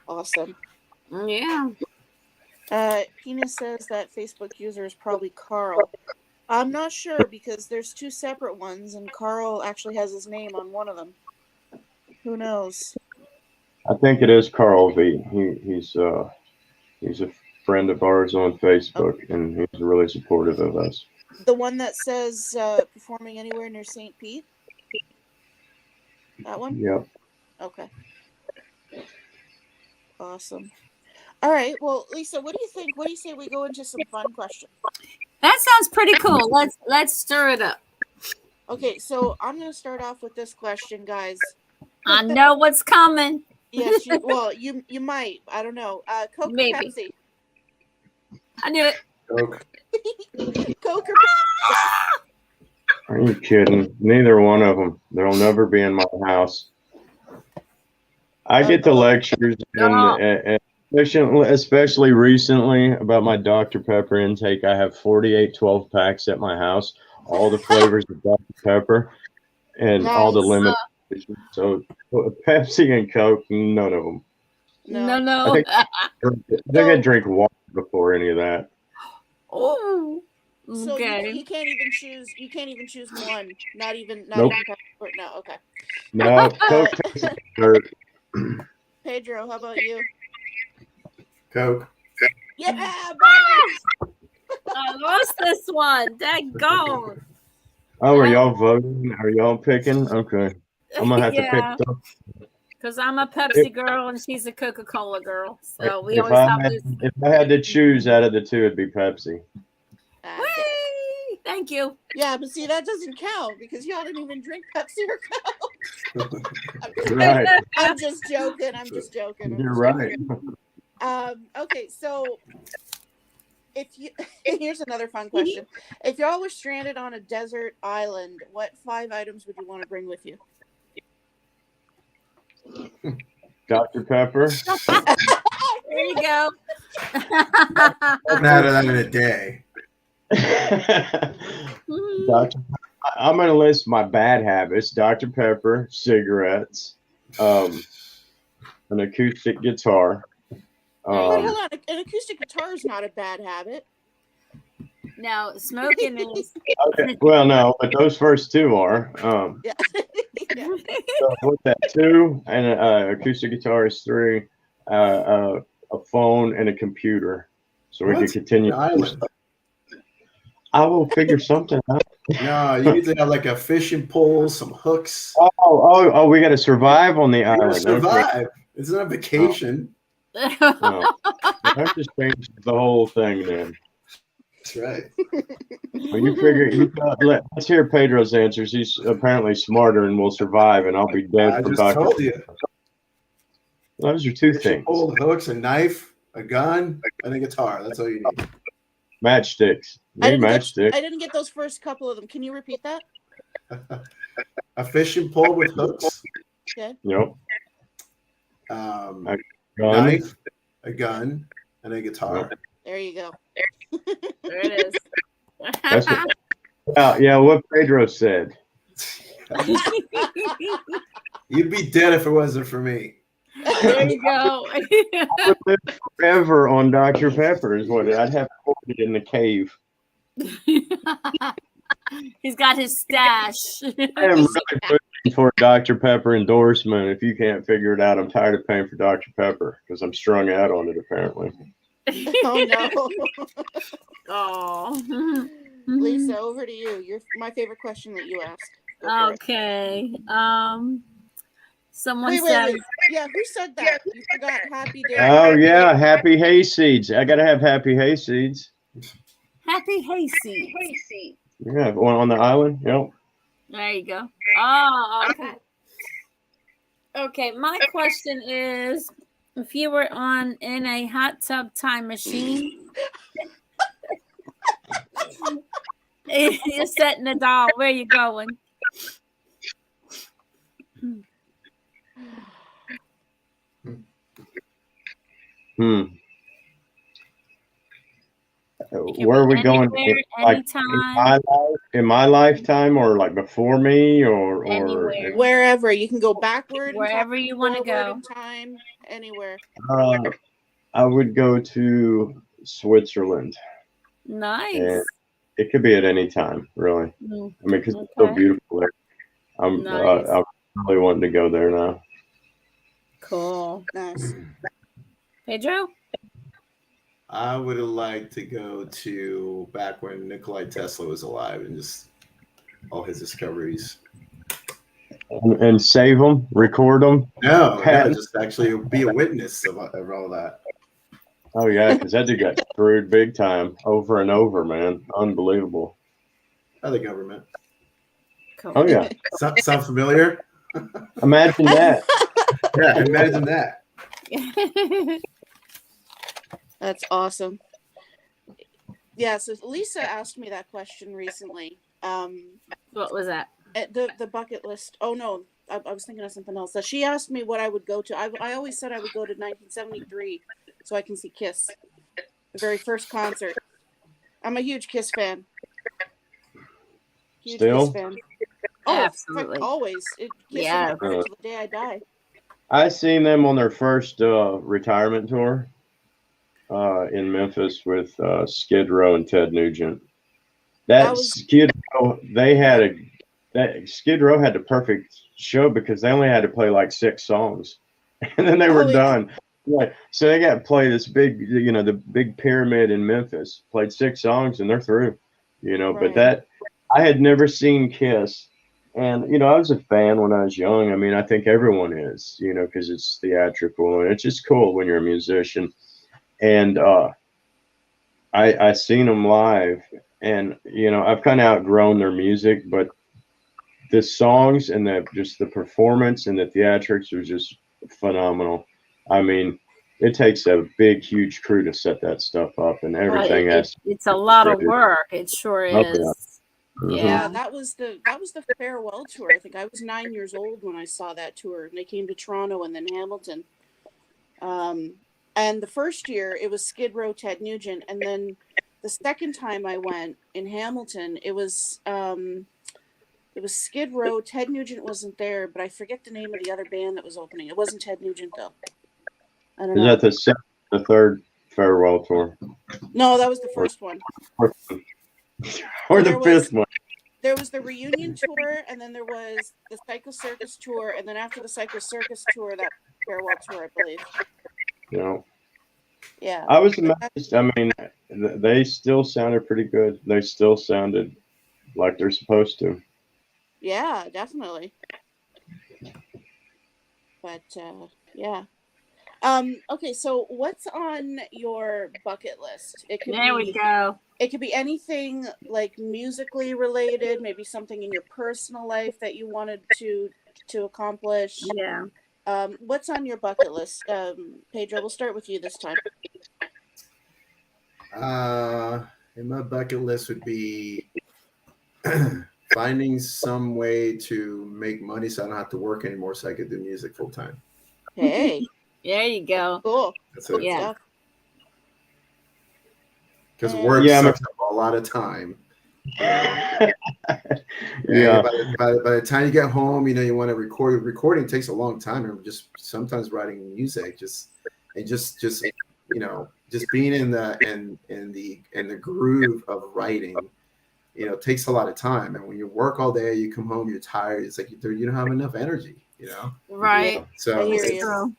Awesome. Yeah. Pina says that Facebook user is probably Carl. I'm not sure because there's two separate ones, and Carl actually has his name on one of them. Who knows? I think it is Carl V. He's a friend of ours on Facebook, and he's really supportive of us. The one that says performing anywhere near St. Pete? That one? Yep. Okay. Awesome. All right. Well, Lisa, what do you think? What do you say we go into some fun questions? That sounds pretty cool. Let's stir it up. Okay, so I'm going to start off with this question, guys. I know what's coming. Yes, you might. I don't know. Coke Maybe. or Pepsi? I knew it. Coke. Coke or Are you kidding? Neither one of them. They'll never be in my house. I get the lectures especially recently about my Dr. Pepper intake. I have 48 12 packs at my house, all the flavors of Dr. Pepper and all the Nice. lemon. So Pepsi and Coke, none of them. No, No. I no. think I drink water before any of that. Oh, So okay. you can't even choose. You can't even choose one. Not even Nope. Pepper. No. Okay. No, Coke tastes like dirt. Pedro, how about you? Coke. Yeah, baby. I lost this one. Daggone. Oh, are y'all voting? Are y'all picking? Okay. I'm gonna have to pick Yeah, some. because I'm a Pepsi girl and she's a Coca-Cola girl. So we If always I have had, this. if I had to choose out of the two, it'd be Pepsi. Whee! Thank you. Yeah, but see, that doesn't count because y'all didn't even drink Pepsi or Coke. Right. I'm just joking. I'm just joking. You're right. Okay, so if you here's another fun question: if y'all were stranded on a desert island, what 5 items would you want to bring with you? Dr. Pepper. There you go. I'm out of that in a day. Dr. I'm gonna list my bad habits: Dr. Pepper, cigarettes, an acoustic guitar. But hold on, an acoustic guitar is not a bad habit. No, smoking is. Okay. Well, no, but those first two are. Yeah. Yeah. So what's that? 2 and acoustic guitar is 3. A phone and a computer, so we can What's continue. an island? I will figure something out. No, you need to have like a fishing pole, some hooks. Oh! We got to survive on the You gotta island. survive. It's not a vacation. Okay. No. That just changes the whole thing then. That's right. Well, you figure. Let's hear Pedro's answers. He's apparently smarter and will survive, and I'll be dead I for just Dr. told you. Those are 2 Fishing things. pole, hooks, a knife, a gun, and a guitar. That's all you need. Matchsticks. I Need matchsticks. didn't get those first couple of them. Can you repeat that? A fishing pole with hooks, Okay. Yep. gun, Knife. a gun, and a guitar. There you go. There it is. That's what, yeah, what Pedro said. You'd be dead if it wasn't for me. There you go. I would live forever on Dr. Pepper is what I'd have to in the cave. He's got his stash. I am really pushing for a Dr. Pepper endorsement. If you can't figure it out, I'm tired of paying for Dr. Pepper because I'm strung out on it apparently. Oh no. Oh. Lisa, over to you. My favorite question that you asked. Go for it. Okay. Someone Wait. said. Yeah, who said that? You forgot Happy Day. Oh yeah, happy hay seeds. I gotta have happy hay seeds. Happy hayseed. Yeah, one on the island. Yep. There you go. Oh, okay. Okay, my question is, if you were in a hot tub time machine, you're setting a doll. Where are you going? Where are we going? Like in my lifetime, or like before me, or Anywhere. Wherever. You can go backward. Wherever you want to go. In time, anywhere. I would go to Switzerland. Nice. And it could be at any time, really. I mean, because it's so beautiful there. I'm really wanting to go there now. Cool. Nice. Pedro? I would have liked to go to back when Nikola Tesla was alive and just all his discoveries. And save them, record them. No, just actually be a witness of all that. Oh yeah, because that dude got screwed big time over and over, man. Unbelievable. By the government. Cool. Oh yeah. Sound familiar? Imagine that. Yeah, imagine that. That's awesome. Yeah, so Lisa asked me that question recently. What was that? The bucket list. Oh no, I was thinking of something else. So she asked me what I would go to. I always said I would go to 1973 so I can see Kiss. The very first concert. I'm a huge Kiss fan. Huge Still? Kiss fan. Oh, Absolutely. always. Kiss Yeah. till the day I die. I seen them on their first retirement tour in Memphis with Skid Row and Ted Nugent. That was- Skid Row, Skid Row had the perfect show because they only had to play like 6 songs, and then they were done. Yeah, so they got to play this big, the big pyramid in Memphis. Played 6 songs and they're through. But that I had never seen Kiss, and I was a fan when I was young. I mean, I think everyone is, because it's theatrical and it's just cool when you're a musician. And I seen them live, and I've kind of outgrown their music, but the songs and just the performance and the theatrics was just phenomenal. I mean, it takes a big, huge crew to set that stuff up, and everything it's a lot of work. It sure is. Yeah, that was the farewell tour. I think I was 9 years old when I saw that tour, and they came to Toronto and then Hamilton. And the first year it was Skid Row, Ted Nugent, and then the second time I went in Hamilton, it was Skid Row. Ted Nugent wasn't there, but I forget the name of the other band that was opening. It wasn't Ted Nugent though. I don't know. Is that the third farewell tour? No, that was the first one. Or the fifth one. There was the reunion tour, and then there was the Psycho Circus tour, and then after the Psycho Circus tour, that farewell tour, I believe. Yeah. I was amazed. I mean, they still sounded pretty good. They still sounded like they're supposed to. Yeah, definitely. But yeah. Okay, so what's on your bucket list? We go. It could be anything like musically related, maybe something in your personal life that you wanted to accomplish. Yeah. What's on your bucket list? Pedro, we'll start with you this time. In my bucket list would be finding some way to make money so I don't have to work anymore, so I could do music full time. Hey. There you go. Cool. That's it. Yeah. Because work sucks up a lot of time. Yeah. By the time you get home, you want to record. Recording takes a long time. And just sometimes writing music, just being in the groove of writing, takes a lot of time. And when you work all day, you come home, you're tired. It's like you don't have enough energy. Right. So I hear you.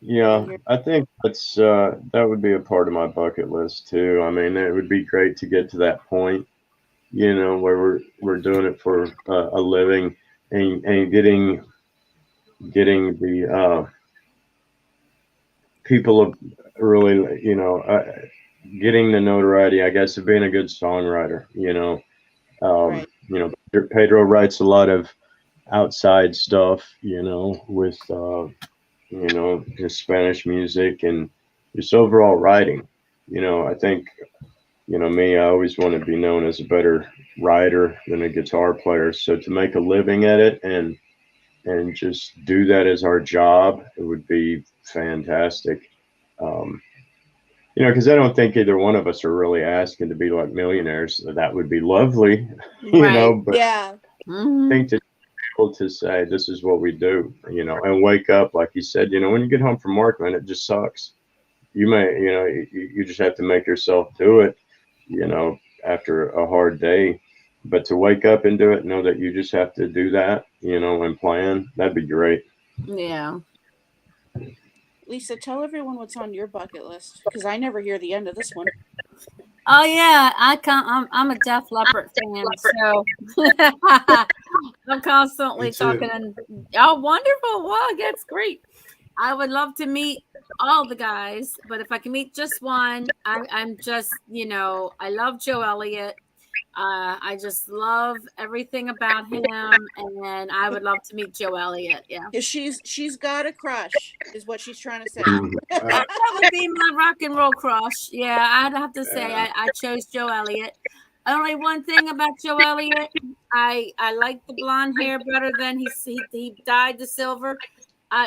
Yeah, I think that would be a part of my bucket list too. I mean, it would be great to get to that point, where we're doing it for a living and getting the people of really, getting the notoriety, I guess, of being a good songwriter. Right. Pedro writes a lot of outside stuff, with his Spanish music and just overall writing. I think, me, I always want to be known as a better writer than a guitar player. So to make a living at it and just do that as our job, it would be fantastic. Because I don't think either one of us are really asking to be like millionaires. That would be lovely, but yeah. I think to to say this is what we do, and wake up, like you said, when you get home from work, man, it just sucks. You may, you just have to make yourself do it, after a hard day, but to wake up and do it, know that you just have to do that, and plan, that'd be great. Yeah. Lisa, tell everyone what's on your bucket list, because I never hear the end of this one. Oh yeah, I'm a Def Leppard fan, so I'm constantly talking. Oh, wonderful! Wow, that's great. I would love to meet all the guys, but if I can meet just one, I'm just, I love Joe Elliott. I just love everything about him, and I would love to meet Joe Elliott. Yeah, she's got a crush, is what she's trying to say. That would be my rock and roll crush. Yeah, I'd have to say I chose Joe Elliott. Only one thing about Joe Elliott, I like the blonde hair better than he dyed the silver.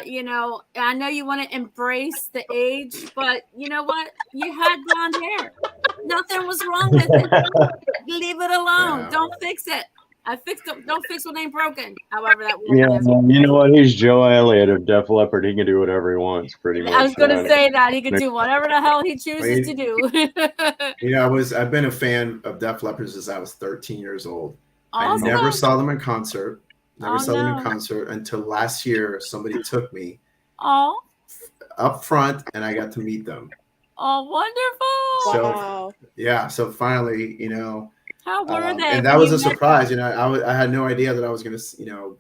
You know, I know you want to embrace the age, but you know what? You had blonde hair. Nothing was wrong with it. Leave it alone. Yeah. Don't fix it. I fixed it. Don't fix what ain't broken. However that Yeah, word is. you know what? He's Joe Elliott of Def Leppard. He can do whatever he wants, pretty much. I was going to man. say that he could do whatever the hell he chooses to do. You know, I've been a fan of Def Leppard since I was 13 years old. Awesome. I never saw them in concert. Never saw them no. in concert until last year. Somebody took me Oh, up front, and I got to meet them. oh, wonderful. Wow. Yeah, so finally, you know, How were they? and that when was you a met surprise. them? You know, I had no idea that I was going to, you know,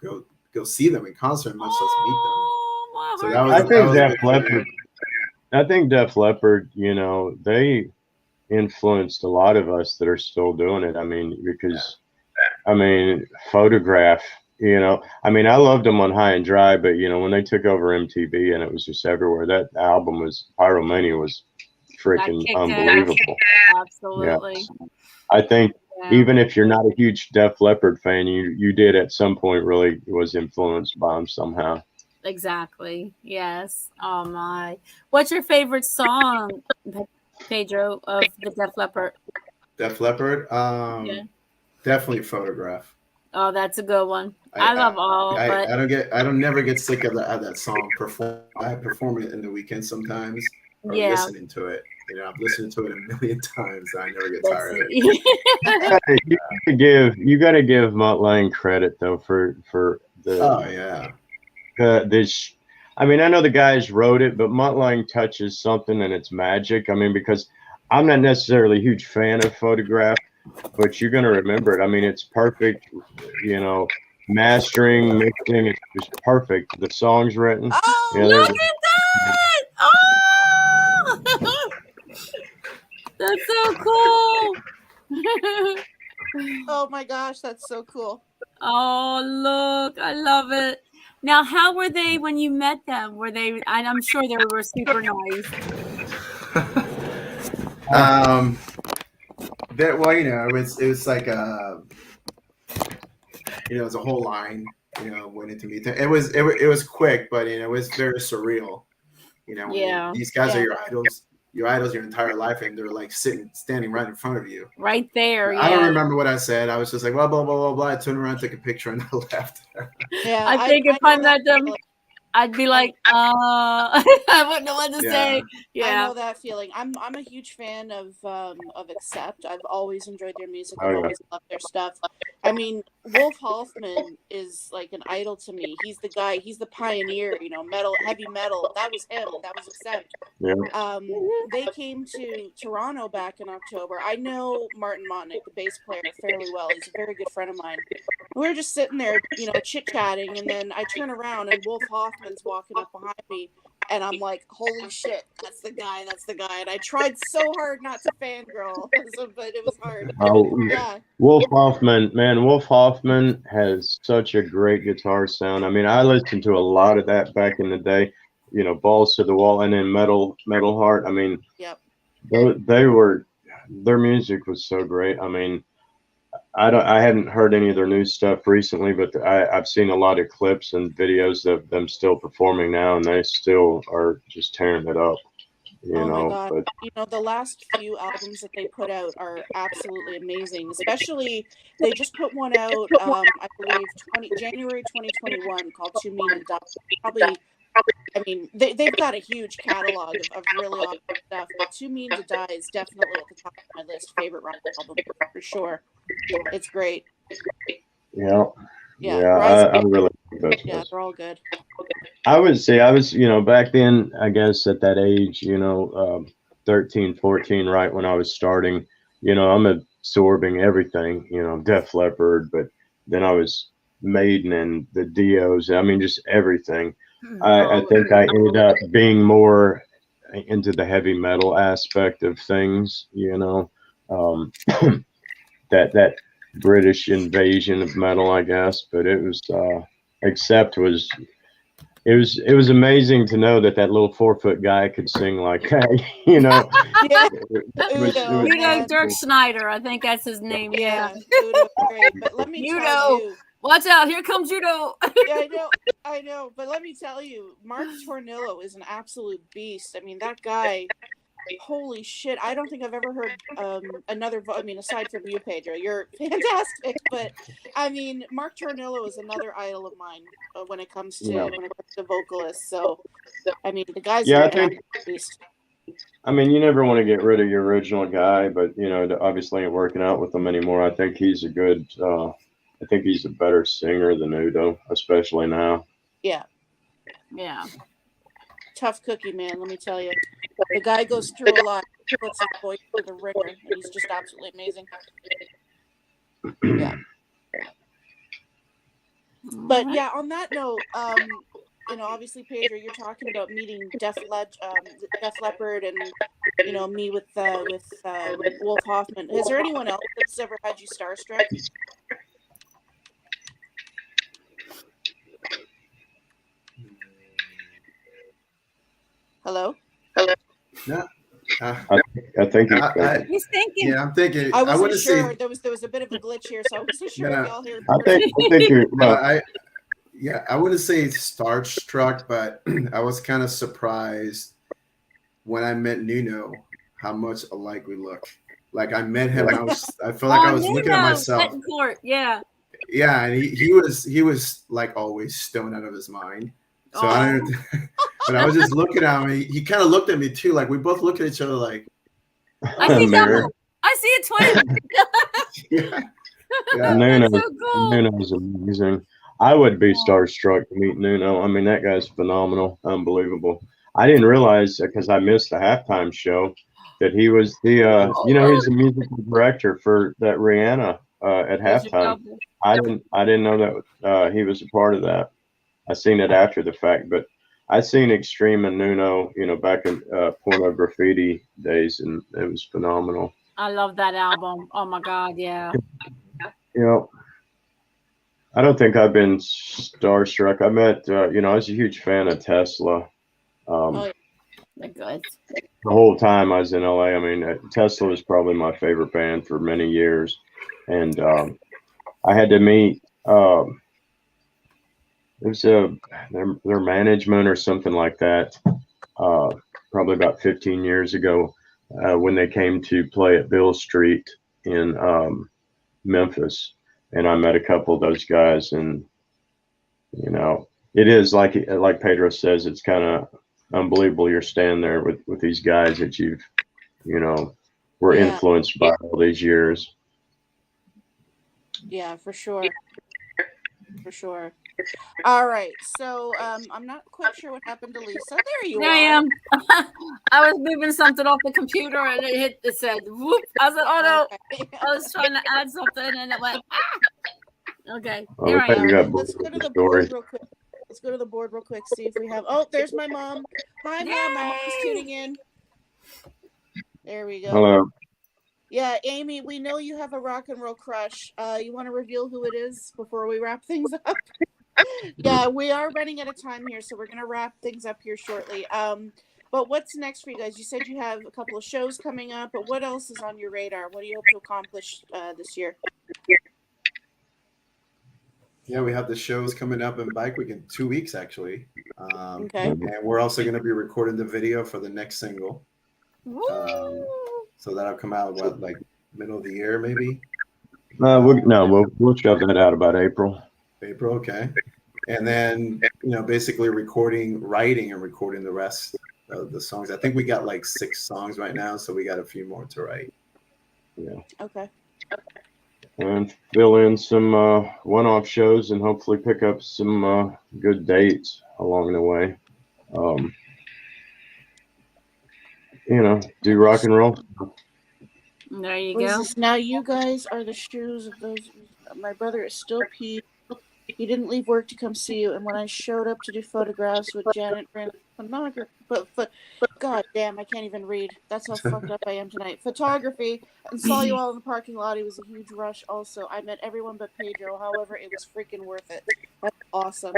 go see them in concert, much less meet them. Oh, my So heart that I was- think that Def Leppard. I think Def Leppard. You know, they influenced a lot of us that are still doing it. I mean, because I mean, Photograph. You know, I mean, I loved them on High and Dry, but you know, when they took over MTV and it was just everywhere, that album was Pyromania was freaking kicked ass. unbelievable. Absolutely. I think Yeah. even if you're not a huge Def Leppard fan, you did at some point really was influenced by them somehow. Exactly. Yes. Oh my. What's your favorite song, Pedro, of the Def Leppard? Def Leppard, Yeah. definitely Photograph. Oh, that's a good one. I love all, but I don't never get sick of that song. I perform it in the weekend sometimes, or yeah. listening to it. You know, I've listened to it a million times. I never get tired of it. You gotta give Mutt Lange credit though for the Oh yeah, this. I mean, I know the guys wrote it, but Mutt Lange touches something and it's magic. I mean, because I'm not necessarily a huge fan of Photograph, but you're gonna remember it. I mean, it's perfect. You know, mastering, mixing, it's just perfect. The song's written. Oh, Yeah, look there's- at that! Oh, that's so cool. Oh my gosh, that's so cool. Oh, look, I love it. Now, how were they when you met them? Were they? I'm sure they were super nice. well, you know, it was like you know, it was a whole line. You know, went into meet them. It was quick, but you know, it was very surreal. You know, Yeah. these guys Yeah. are your idols your entire life, and they're like standing right in front of you. Right there. Yeah. I don't remember what I said. I was just like, blah blah blah blah blah. I turned around, took a picture, and I left. Yeah, I think if I know met that them, feeling. I'd be like, I wouldn't know what to Yeah. say. I Yeah. know that feeling. I'm a huge fan of Accept. I've always enjoyed their music. Oh, I've yeah. always loved their stuff. I mean, Wolf Hoffman is like an idol to me. He's the guy. He's the pioneer. You know, heavy metal. That was him. That was Accept. Yeah. They came to Toronto back in October. I know Martin Motnick, the bass player, fairly well. He's a very good friend of mine. We were just sitting there, you know, chit-chatting, and then I turn around and Wolf Hoffman's walking up behind me, and I'm like, holy shit, that's the guy. And I tried so hard not to fangirl, but it was hard. Oh, Yeah. Wolf Hoffman, man, Wolf Hoffman has such a great guitar sound. I mean, I listened to a lot of that back in the day, you know, Balls to the Wall, and then Metal Heart. I mean, Yep. their music was so great. I mean, I hadn't heard any of their new stuff recently, but I've seen a lot of clips and videos of them still performing now, and they still are just tearing it up. You Oh know, my god! but You know, the last few albums that they put out are absolutely amazing. Especially, they just put one out, I believe, January 2021, called "Too Mean to Die." Probably, I mean, they've got a huge catalog of really awesome stuff. But "Too Mean to Die" is definitely at the top of my list. Favorite rock album for sure. It's great. yeah, Yeah, I really think that's yeah, they're all good. I would say I was, you know, back then, I guess at that age, you know, 13, 14, right when I was starting, you know, I'm absorbing everything, you know, Def Leppard, but then I was Maiden and the Dios. I mean, just everything. I think I ended up being more into the heavy metal aspect of things, you know, that British invasion of metal, I guess. But it was, Accept was. It was amazing to know that little 4-foot guy could sing like that, you know. Yeah, Udo Dirk Schneider, I think that's his name. Yeah. Udo's great. But let me tell Udo. you, Watch out! Here comes Judo. Yeah, I know. But let me tell you, Mark Tornillo is an absolute beast. I mean, that guy. Holy shit! I don't think I've ever heard another. I mean, aside from you, Pedro, you're fantastic. But I mean, Mark Tornillo is another idol of mine when it comes to vocalists. So, I mean, the guy's Yeah, a I think. fantastic beast. I mean, you never want to get rid of your original guy, but you know, obviously ain't working out with him anymore. I think he's a good. I think he's a better singer than Udo, especially now. Yeah, Yeah. tough cookie, man. Let me tell you, the guy goes through a lot. He puts his voice to the ringer, and he's just absolutely amazing. Yeah. But yeah, on that note, you know, obviously, Pedro, you're talking about meeting Def Leppard, and you know, me with Wolf Hoffman. Is there anyone else that's ever had you starstruck? Hello. No. I think He's thinking. Yeah, I'm thinking. I wasn't wouldn't sure. say. There was a bit of a glitch here, so I wasn't sure No. if y'all heard. I think you're. No, I wouldn't say starstruck, but I was kind of surprised when I met Nuno how much alike we look. Like I met him, I felt like I was looking at myself. Yeah. Yeah, and he was like always stoned out of his mind. So I don't. But I was just looking at him. He kind of looked at me too. Like we both looked at each other. Like I see double. I see a twin. yeah. Nuno, so cool. Nuno's amazing. I would be starstruck to meet Nuno. I mean, that guy's phenomenal, unbelievable. I didn't realize because I missed the halftime show that he was the you know, he's the musical director for that Rihanna at halftime. I didn't know that he was a part of that. I seen it after the fact, but I seen Extreme and Nuno, you know, back in Porno Graffiti days, and it was phenomenal. I love that album. Oh my God, yeah. You know, I don't think I've been starstruck. I met, you know, I was a huge fan of Tesla. They're good. The whole time I was in LA, I mean, Tesla was probably my favorite band for many years, and I had to meet. It was their management or something like that. Probably about 15 years ago, when they came to play at Bill Street in Memphis, and I met a couple of those guys, and you know, it is like Pedro says, it's kind of unbelievable. You're standing there with these guys that you know, were influenced by all these years. Yeah, for sure. For sure. All right. So I'm not quite sure what happened to Lisa. There you are. I am. I was moving something off the computer and it said whoop. I said, oh no. Okay. I was trying to add something and it went Okay. Oh, Here I okay, am. you got Let's go to the story. board real quick. Let's go to the board real quick. See if we have. Oh, there's my mom. Hi, Mom. My mom's tuning in. There we go. Hello. Yeah, Amy, we know you have a rock and roll crush. You want to reveal who it is before we wrap things up? Yeah, we are running out of time here, so we're going to wrap things up here shortly. But what's next for you guys? You said you have a couple of shows coming up, but what else is on your radar? What do you hope to accomplish this year? Yeah, we have the shows coming up in Bike Week in 2 weeks, actually. Okay. And we're also going to be recording the video for the next single. So that'll come out, what, like middle of the year, maybe? We'll shove that out about April. April, okay. And then, you know, basically writing and recording the rest of the songs. I think we got like 6 songs right now, so we got a few more to write. Yeah. Okay. And fill in some one-off shows and hopefully pick up some good dates along the way. You know, do rock and roll. There you What is go. this? Now you guys are the shoes of those. My brother is still peeved. He didn't leave work to come see you, and when I showed up to do photographs with Janet but God damn, I can't even read. That's how fucked up I am tonight. Photography, and saw you all in the parking lot. It was a huge rush. Also, I met everyone but Pedro. However, it was freaking worth it. That's awesome.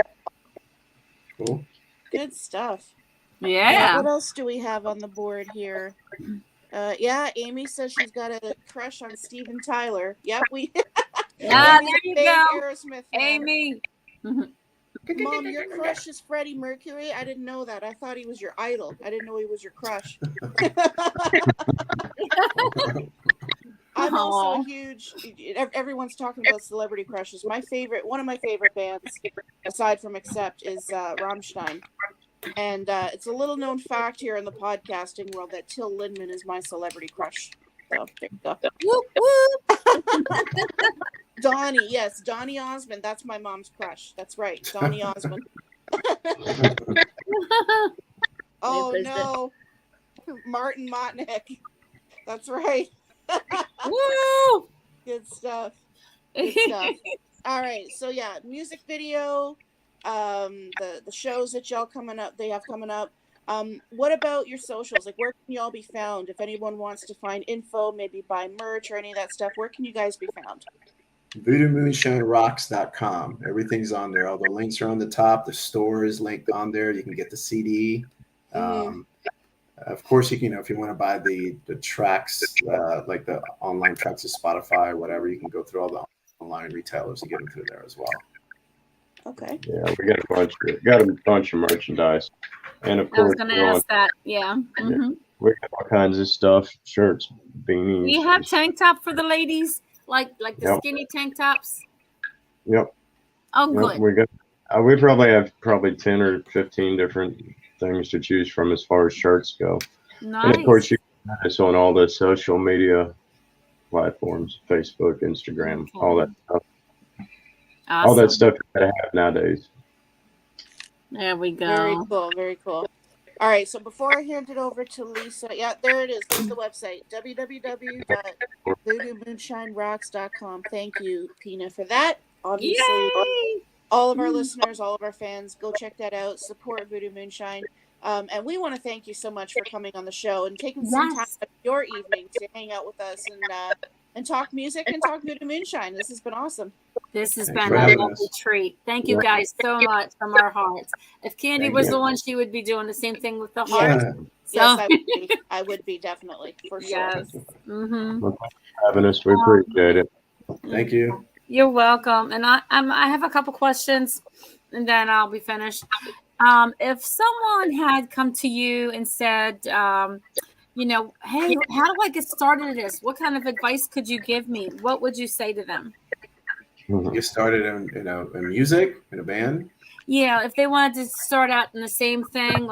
Cool. Good stuff. Yeah. What else do we have on the board here? Yeah, Amy says she's got a crush on Steven Tyler. Yep, we. Ah, Amy's there a you big go. Aerosmith fan. Amy. Mom, your crush is Freddie Mercury? I didn't know that. I thought he was your idol. I didn't know he was your crush. I'm also a Aw. huge. Everyone's talking about celebrity crushes. One of my favorite bands, aside from Accept, is Rammstein. And it's a little known fact here in the podcasting world that Till Lindemann is my celebrity crush. So there you go. Whoop, whoop. Donnie, yes, Donnie Osmond. That's my mom's crush. That's right, Donnie Osmond. Oh Is it- no, Martin Motnick. That's right. Woo! Good stuff. Good stuff. All right, so yeah, music video, the shows that they have coming up. What about your socials? Like, where can y'all be found? If anyone wants to find info, maybe buy merch or any of that stuff, where can you guys be found? VoodooMoonshineRocks.com. Everything's on there. All the links are on the top. The store is linked on there. You can get the CD. Of course, you can, if you want to buy the tracks, like the online tracks of Spotify or whatever, you can go through all the online retailers and get them through there as well. Okay. Yeah, we got a bunch of merchandise, and of I was course going to ask that. Yeah. Mm-hmm. we got all kinds of stuff: shirts, beanies. You have tank top for the ladies, like the Yep. skinny tank tops. Yep. Oh, Yep, good. we got. We probably have 10 or 15 different things to choose from as far as shirts go. Nice. And of course, you can find us on all the social media platforms: Facebook, Instagram, Okay. all that stuff. Awesome. All that stuff you gotta have nowadays. There we go. Very cool. Very cool. All right. So before I hand it over to Lisa, yeah, there it is. There's the website, www.voodoomoonshinerocks.com. Thank you, Pina, for that. Obviously, Yay! all of our listeners, all of our fans, go check that out. Support Voodoo Moonshine. And we want to thank you so much for coming on the show and taking some time Yes. out of your evening to hang out with us and talk music and talk Voodoo Moonshine. This has been awesome. This has Thanks been for a having lovely us. treat. Thank you guys so much from our hearts. If Kandi Thank was you. the one, she would be doing the same thing with the Yes. heart. Yeah. So, Yes, I would be definitely, for sure. yes. Mm-hmm. Well, thanks for having us. We appreciate it. Thank you. You're welcome. And I have a couple questions, and then I'll be finished. If someone had come to you and said, hey, how do I get started in this? What kind of advice could you give me? What would you say to them? Get started in music, in a band. Yeah, if they wanted to start out in the same thing,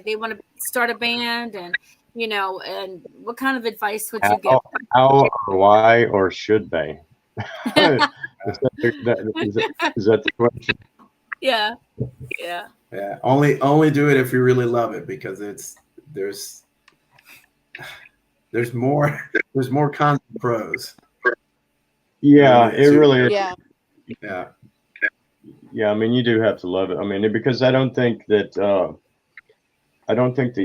they want to start a band, and and what kind of advice would you give How or why or should they? is that the question? Yeah. Yeah. Yeah. Only do it if you really love it, because there's more cons than pros. Yeah, it really is. Yeah. Yeah. Yeah, I mean, you do have to love it. I mean, because I don't think the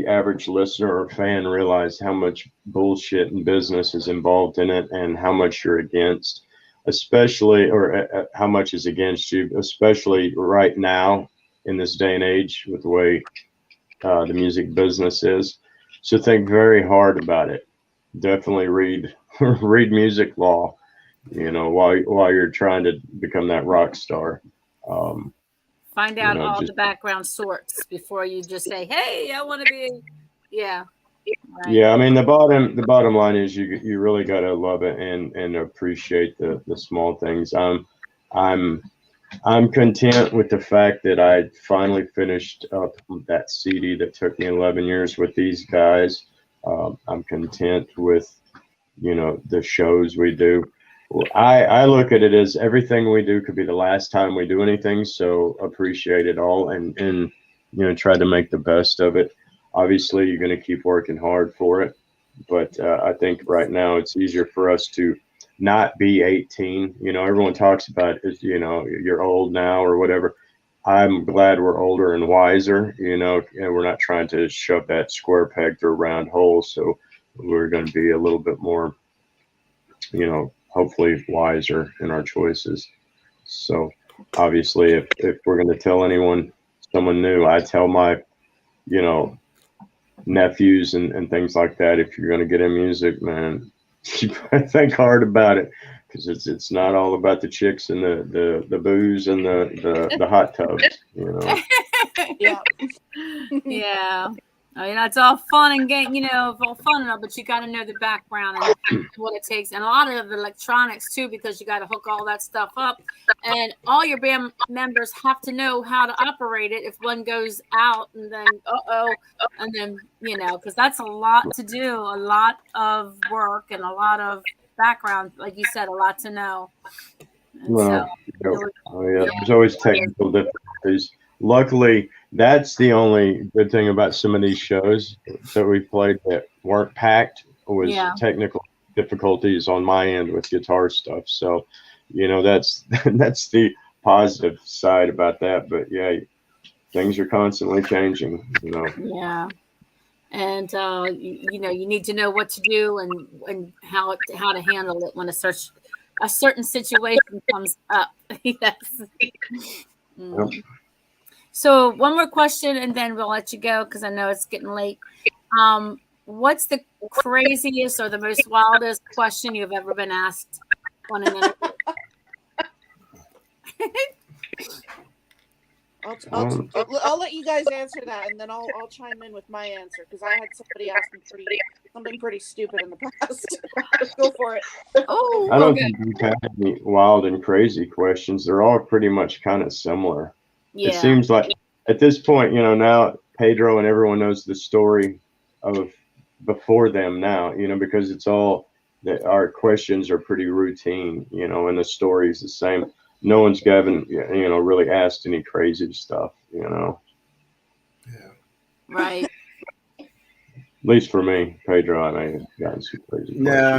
average listener or fan realize how much bullshit and business is involved in it, and how much you're against, especially, or how much is against you, especially right now in this day and age with the way the music business is. So think very hard about it. Definitely read music law, while you're trying to become that rock star. Find out all the background sorts before you just say, "Hey, I want to be." Yeah. Right. Yeah, I mean, the bottom line is you really got to love it and appreciate the small things. I'm content with the fact that I finally finished up that CD that took me 11 years with these guys. I'm content with the shows we do. I look at it as everything we do could be the last time we do anything, so appreciate it all and try to make the best of it. Obviously, you're going to keep working hard for it, but I think right now it's easier for us to not be 18. Everyone talks about it, you're old now or whatever. I'm glad we're older and wiser, and we're not trying to shove that square peg through a round hole. So we're going to be a little bit more, hopefully wiser in our choices. So obviously, if we're going to tell someone new, I tell my, nephews and things like that, if you're going to get in music, man, you think hard about it, because it's not all about the chicks and the booze and the hot tubs, you know. Yeah. Yeah. It's all fun and all fun and all, but you got to know the background and what it takes, and a lot of the electronics too, because you got to hook all that stuff up, and all your band members have to know how to operate it. If one goes out, and then and then because that's a lot to do, a lot of work, and a lot of background, like you said, a lot to know. And Well, so, there's always technical difficulties. Luckily, that's the only good thing about some of these shows that we played that weren't packed was technical difficulties on my end with guitar stuff. So, that's that's the positive side about that. But yeah, things are constantly changing. Yeah. And you need to know what to do and how to handle it when a certain situation comes up. Yes. Yep. So one more question, and then we'll let you go because I know it's getting late. What's the craziest or the most wildest question you've ever been asked on an interview? I'll let you guys answer that, and then I'll chime in with my answer because I had somebody ask me something pretty stupid in the past. Go for it. Oh, I don't think we've had any wild and crazy questions. They're all pretty much kind of similar. Yeah. It seems like at this point, now Pedro and everyone knows the story of before them now, because it's all that our questions are pretty routine, and the story is the same. No one's really asked any crazy stuff, Yeah. Right. At least for me, Pedro, I may have gotten some crazy questions. No,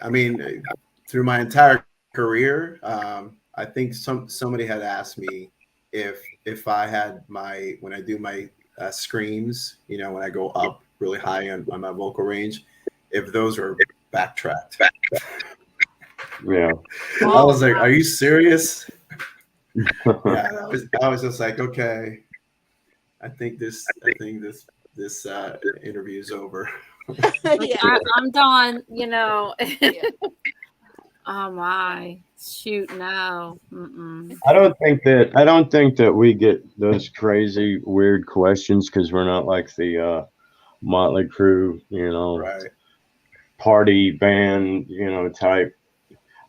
I mean, through my entire career, I think somebody had asked me if I had when I do my screams, when I go up really high on my vocal range, if those are backtracked. Yeah. I was like, "Are you serious?" Yeah, I was just like, "Okay, I think this interview is over." Yeah. I'm done. Yeah. Oh my! Shoot, no. Mm-mm. I don't think that we get those crazy weird questions because we're not like the Motley Crue, Right. party band, type.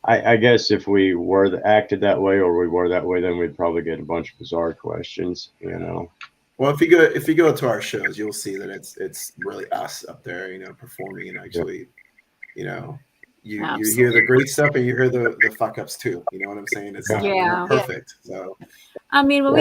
I guess if we acted that way or we were that way, then we'd probably get a bunch of bizarre questions, Well, if you go to our shows, you'll see that it's really us up there, performing, and actually, you hear the great stuff and you hear the fuck ups too. You know what I'm saying? It's not perfect. So I mean, I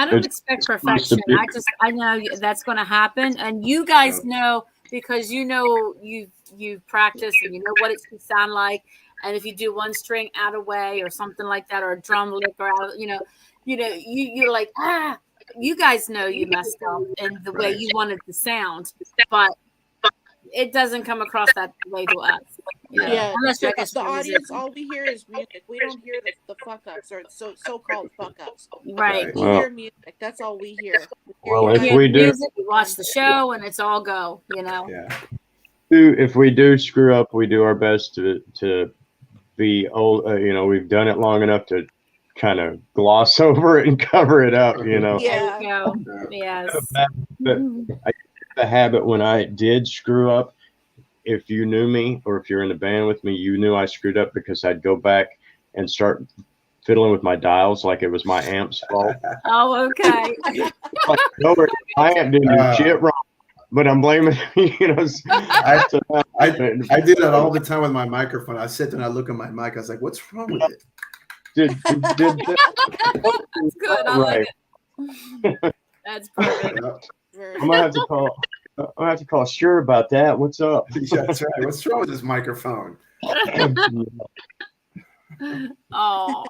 don't expect it's perfection. supposed to I know that's going to happen, and you guys know because you've practiced and you know what it should sound like. And if you do one string out of way or something like that, or a drum lick or out, you're like, you guys know you messed up in the way you wanted to sound, but it doesn't come across that way to us. Yeah. Unless So the audience, all we hear is music. We don't hear the fuck ups or so-called fuck ups. Right. We hear music. That's all we hear. Well, We if hear we do, music, we watch the show, and it's all go. Yeah. if we do screw up, we do our best to be old. We've done it long enough to kind of gloss over it and cover it up. Yeah. There you go. Yes. But I the habit when I did screw up. If you knew me or if you're in a band with me, you knew I screwed up because I'd go back and start fiddling with my dials like it was my amp's fault. Oh, okay. Like, no, my amp didn't do shit wrong, but I'm blaming I do that all the time with my microphone. I sit there and I look at my mic. I was like, "What's wrong with it?" That's good. I like it. That's perfect. I'm gonna have to call Sure about that. What's up? Yeah, that's right. What's wrong with this microphone? Oh.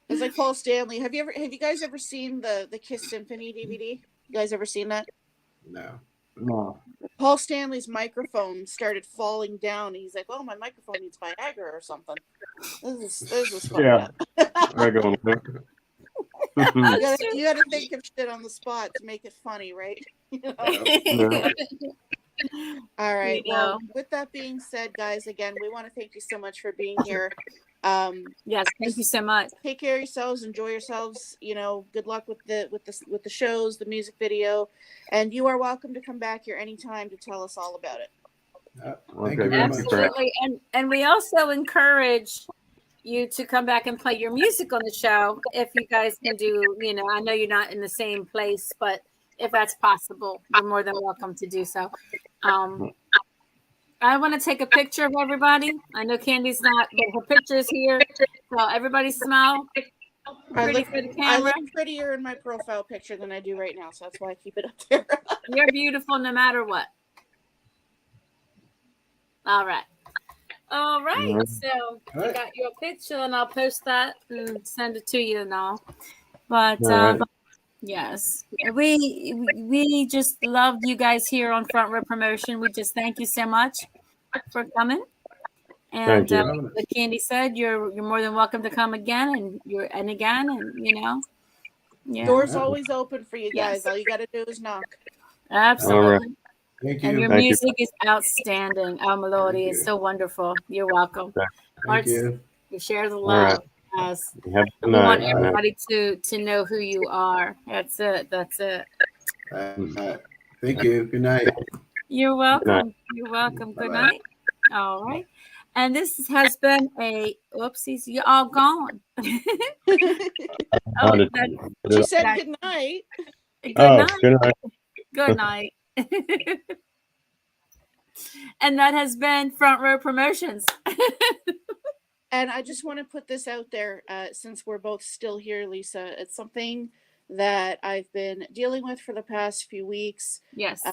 It's like Paul Stanley. Have you guys ever seen the Kiss Symphony DVD? You guys ever seen that? No. Paul Stanley's microphone started falling down. And he's like, "Oh, my microphone needs Viagra or something." This is fun. Yeah. I go. You gotta think of shit on the spot to make it funny, right? Yeah. All right. You Well, know. with that being said, guys, again, we want to thank you so much for being here. Yes, thank you so much. Take care of yourselves, enjoy yourselves. Good luck with the shows, the music video, and you are welcome to come back here anytime to tell us all about it. Thank you very much. Absolutely, and we also encourage you to come back and play your music on the show if you guys can do. I know you're not in the same place, but if that's possible, you're more than welcome to do so. I want to take a picture of everybody. I know Kandi's not, but her picture is here. So everybody smile. Pretty for the I camera. look prettier in my profile picture than I do right now, so that's why I keep it up there. You're beautiful no matter what. All right. So I got your picture, and I'll post that and send it to you and all. But yes, we just loved you guys here on Front Row Promotion. We just thank you so much for coming. And like Kandi said, you're more than welcome to come again and again, yeah. Doors always open for you guys. Yes. All you got to do is knock. Absolutely. Thank you. And your music is outstanding. Oh, Melody is so wonderful. You're welcome. Thank you. You share the love. Yes. We want everybody to know who you are. That's it. Thank you. Good night. You're welcome. You're welcome. Good night. All right. And this has been a oopsies. You're all gone. She said good night. Good night. Good night. Good night. And that has been Front Row Promotions. And I just want to put this out there, since we're both still here, Lisa. It's something that I've been dealing with for the past few weeks. Yes.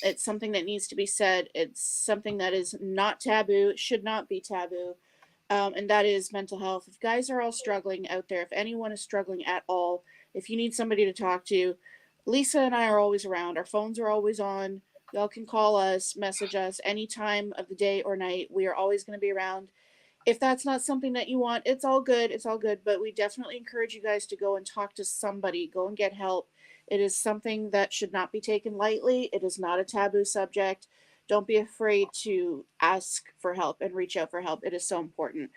It's something that needs to be said. It's something that is not taboo, should not be taboo. And that is mental health. If guys are all struggling out there, if anyone is struggling at all, if you need somebody to talk to, Lisa and I are always around. Our phones are always on. Y'all can call us, message us any time of the day or night. We are always going to be around. If that's not something that you want, it's all good. It's all good. But we definitely encourage you guys to go and talk to somebody. Go and get help. It is something that should not be taken lightly. It is not a taboo subject. Don't be afraid to ask for help and reach out for help. It is so important.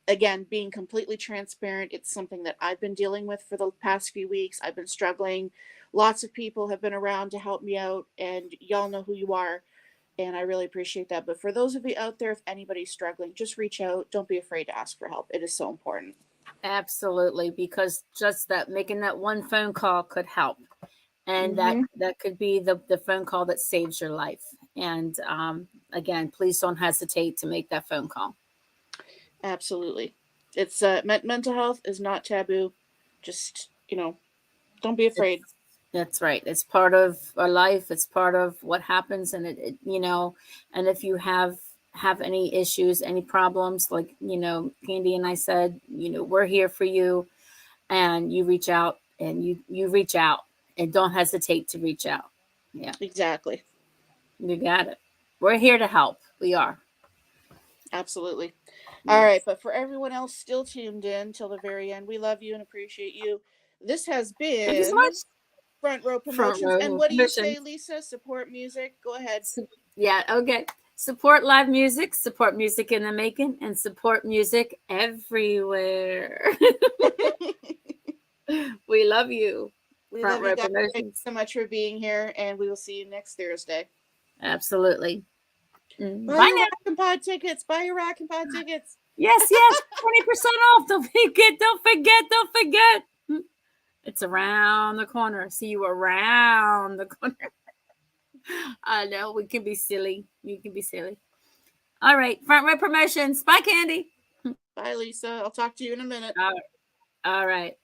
Again, being completely transparent, it's something that I've been dealing with for the past few weeks. I've been struggling. Lots of people have been around to help me out, and y'all know who you are. And I really appreciate that. But for those of you out there, if anybody's struggling, just reach out. Don't be afraid to ask for help. It is so important. Absolutely. Because just making that one phone call could help. And that could be the phone call that saves your life. And again, please don't hesitate to make that phone call. Absolutely. It's mental health is not taboo. Just, don't be afraid. That's right. It's part of our life. It's part of what happens. And and if you have any issues, any problems, like, Kandi and I said, we're here for you, and you reach out and you reach out, and don't hesitate to reach out. Yeah, exactly. You got it. We're here to help. We are. Absolutely. All right. But for everyone else still tuned in till the very end, we love you and appreciate you. This has been Thank you so much. Front Row Promotions. And what do you say, Lisa? Support music? Go ahead. Yeah, okay. Support live music, support music in the making, and support music everywhere. We love you. We love you guys. Thank you so much for being here, and we will see you next Thursday. Absolutely. Buy your Rack and Pod tickets. Buy your Rack and Pod tickets. Yes. 20% off. Don't forget. It's around the corner. See you around the corner. I know we can be silly. You can be silly. All right. Front Row Promotions. Bye, Kandi. Bye, Lisa. I'll talk to you in a minute. All right.